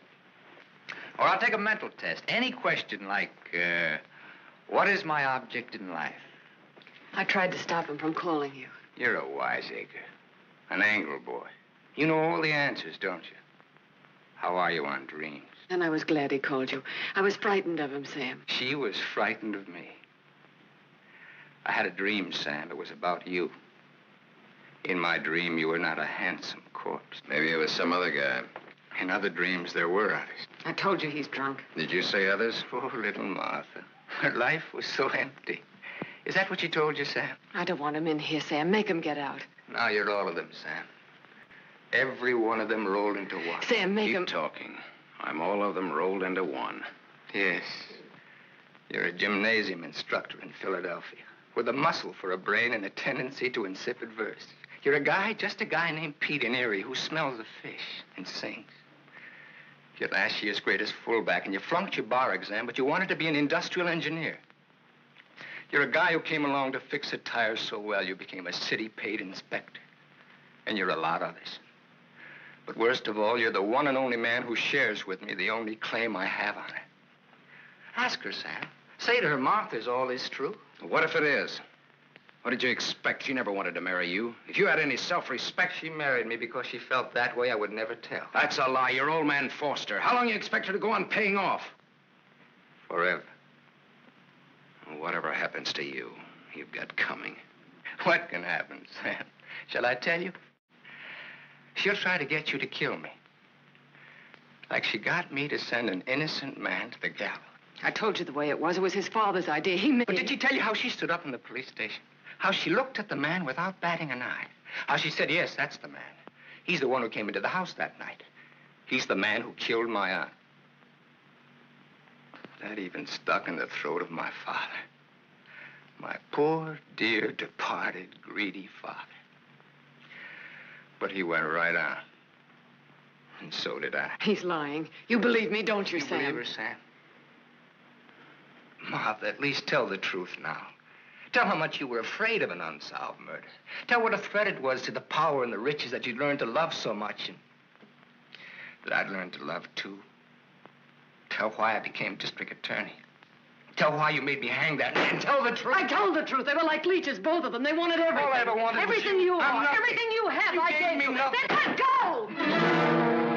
Or I'll take a mental test. Any question like, what is my object in life? I tried to stop him from calling you. You're a wiseacre. An angle boy. You know all the answers, don't you? How are you on dreams? And I was glad he called you. I was frightened of him, Sam. She was frightened of me. I had a dream, Sam. It was about you. In my dream, you were not a handsome corpse. Maybe it was some other guy. In other dreams, there were others. I told you he's drunk. Did you say others? Poor little Martha. Her life was so empty. Is that what she told you, Sam? I don't want him in here, Sam. Make him get out. Now you're all of them, Sam. Every one of them rolled into one. Sam, make him... Keep talking. I'm all of them rolled into one. Yes. You're a gymnasium instructor in Philadelphia with a muscle for a brain and a tendency to insipid verse. You're a guy, just a guy named Pete in Erie who smells the fish and sings. You're last year's greatest fullback, and you flunked your bar exam, but you wanted to be an industrial engineer. You're a guy who came along to fix a tire so well you became a city-paid inspector. And you're a lot of others. But worst of all, you're the one and only man who shares with me the only claim I have on her. Ask her, Sam. Say to her, Martha, is all this true? What if it is? What did you expect? She never wanted to marry you. If you had any self-respect... She married me because she felt that way. I would never tell. That's a lie. Your old man forced her. How long you expect her to go on paying off? Forever. Whatever happens to you, you've got coming. What can happen, Sam? Shall I tell you? She'll try to get you to kill me. Like she got me to send an innocent man to the gallows. I told you the way it was. It was his father's idea. He made... But did she tell you how she stood up in the police station? How she looked at the man without batting an eye? How she said, yes, that's the man. He's the one who came into the house that night. He's the man who killed my aunt. That even stuck in the throat of my father. My poor, dear, departed, greedy father. But he went right on. And so did I. He's lying. You believe me, don't you, You Sam? believe her, Sam? Martha, at least tell the truth now. Tell how much you were afraid of an unsolved murder. Tell what a threat it was to the power and the riches that you'd learned to love so much and that I'd learned to love too. Tell why I became district attorney. Tell why you made me hang that man. Tell the truth. I told the truth. They were like leeches, both of them. They wanted everything. All I ever wanted was everything you. you I'm are, nothing. everything you have, You I gave gave me you. nothing. Then let go!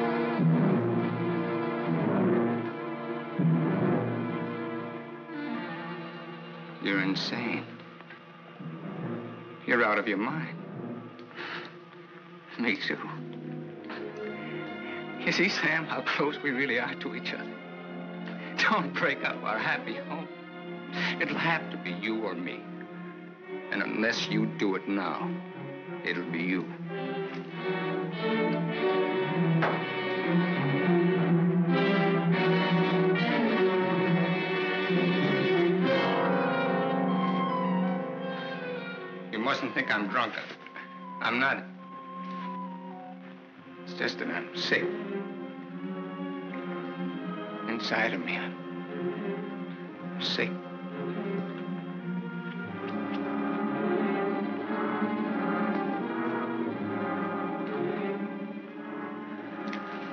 You're insane. You're out of your mind. Me too. You see, Sam, how close we really are to each other. Don't break up our happy home. It'll have to be you or me. And unless you do it now, it'll be you. You mustn't think I'm drunk. I'm not. It's just that I'm sick. Inside of me, I'm sick.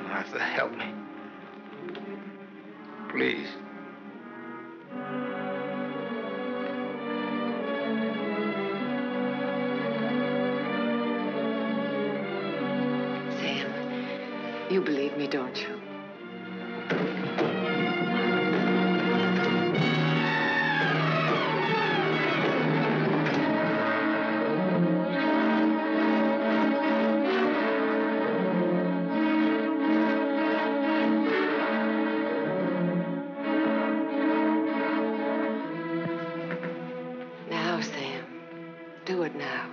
Martha, help me. Please. Sam, you believe me, don't you? Now, Sam, do it now.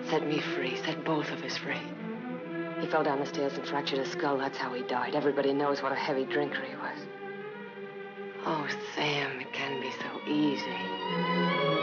Set me free. Set both of us free. He fell down the stairs and fractured his skull. That's how he died. Everybody knows what a heavy drinker he was. Oh, Sam, it can be so easy.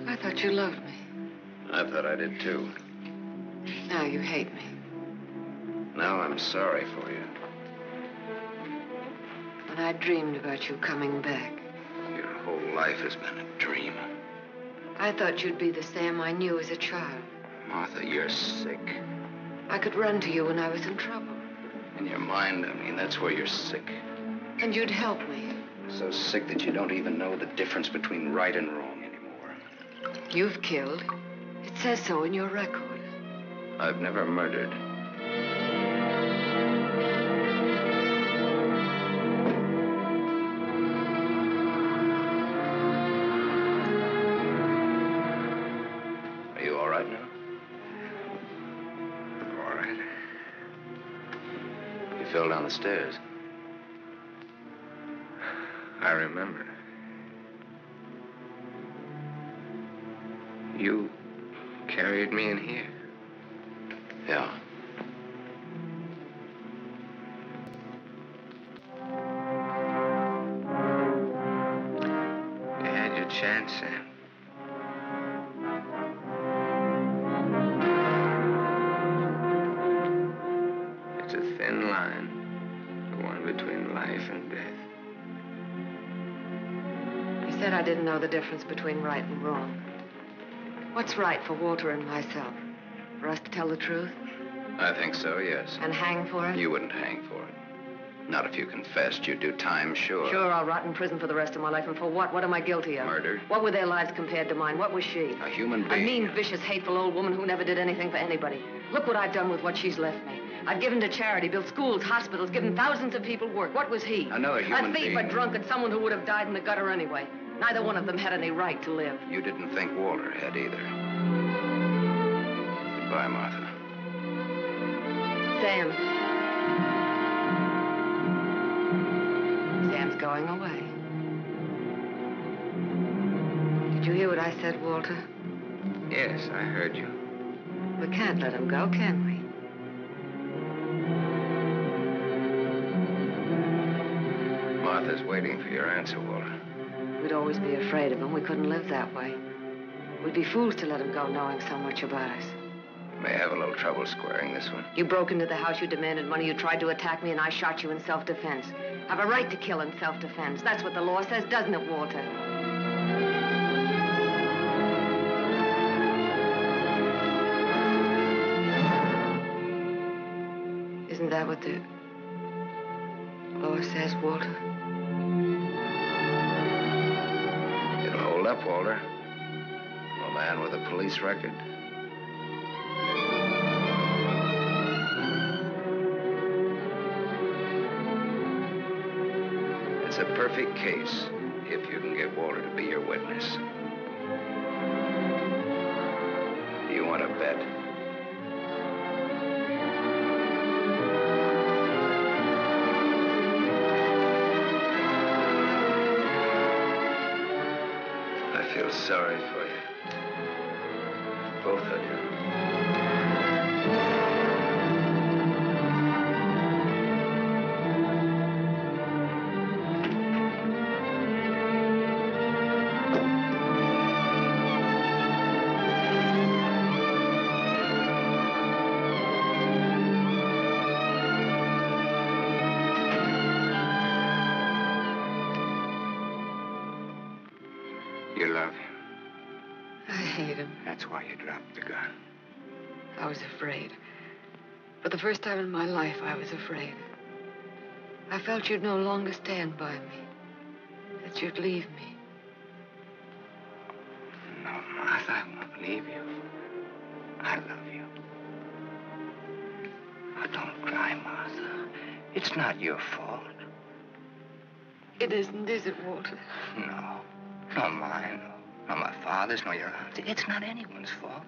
I thought you loved me. I thought I did, too. Now you hate me. Now I'm sorry for you. When I dreamed about you coming back, Your whole life has been a dream. I thought you'd be the Sam I knew as a child. Martha, you're sick. I could run to you when I was in trouble. In your mind, I mean, that's where you're sick. And you'd help me. So sick that you don't even know the difference between right and wrong anymore. You've killed. It says so in your record. I've never murdered. Are you all right now? All right. You fell down the stairs. I remember. You carried me in here. Yeah. You had your chance, Sam. It's a thin line, the one between life and death. You said I didn't know the difference between right and wrong. What's right for Walter and myself? For us to tell the truth? I think so, yes. And hang for it? You wouldn't hang for it. Not if you confessed. You'd do time, sure. Sure, I'll rot in prison for the rest of my life. And for what? What am I guilty of? Murder. What were their lives compared to mine? What was she? A human A being. mean, vicious, hateful old woman who never did anything for anybody. Look what I've done with what she's left me. I've given to charity, built schools, hospitals, given thousands of people work. What was he? Another human A thief, being. a drunk, and someone who would have died in the gutter anyway. Neither one of them had any right to live. You didn't think Walter had either. Goodbye, Martha. Sam. Sam's going away. Did you hear what I said, Walter? Yes, I heard you. We can't let him go, can we? Martha's waiting for your answer, Walter. We'd always be afraid of him. We couldn't live that way. We'd be fools to let him go knowing so much about us. May have a little trouble squaring this one. You broke into the house, you demanded money, you tried to attack me, and I shot you in self-defense. Have a right to kill in self-defense. That's what the law says, doesn't it, Walter? Isn't that what the law says, Walter? It'll hold up, Walter. A man with a police record. It's a perfect case if you can get Walter to be your witness. Do you want to bet? I feel sorry for you. Both of you. You love him. I hate him. That's why you dropped the gun. I was afraid. For the first time in my life, I was afraid. I felt you'd no longer stand by me. That you'd leave me. No, Martha, I won't leave you. I love you. Oh, don't cry, Martha. It's not your fault. It isn't, is it, Walter? No. Nor mine, nor my father's, nor your aunt's. It's not anyone's fault.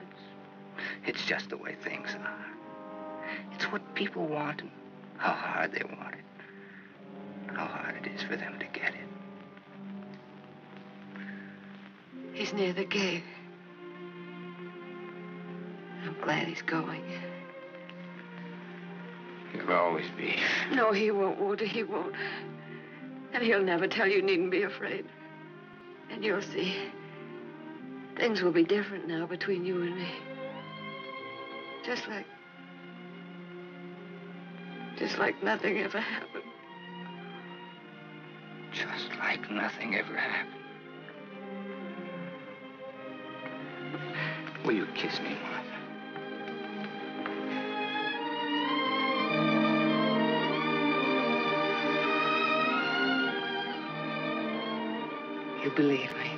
It's just the way things are. It's what people want and how hard they want it. How hard it is for them to get it. He's near the gate. I'm glad he's going. He'll always be. No, he won't, Walter, he won't. And he'll never tell you needn't be afraid. And you'll see. Things will be different now between you and me. Just like nothing ever happened. Just like nothing ever happened. Will you kiss me, Martha? You believe me.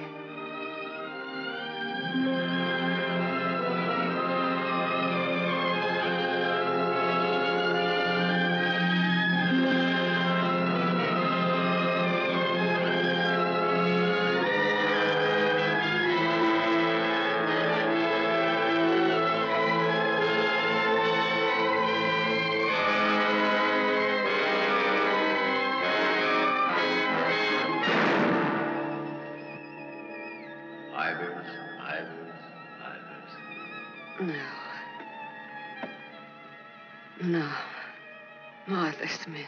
No. Martha Smith.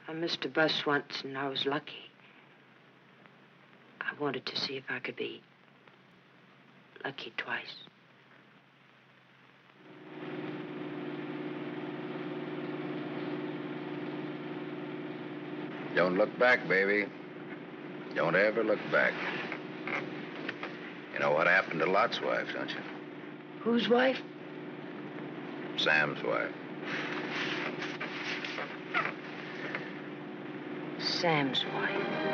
I missed a bus once and I was lucky. I wanted to see if I could be lucky twice. Don't look back, baby. Don't ever look back. You know what happened to Lot's wife, don't you? Whose wife? Sam's wife. Sam's wife.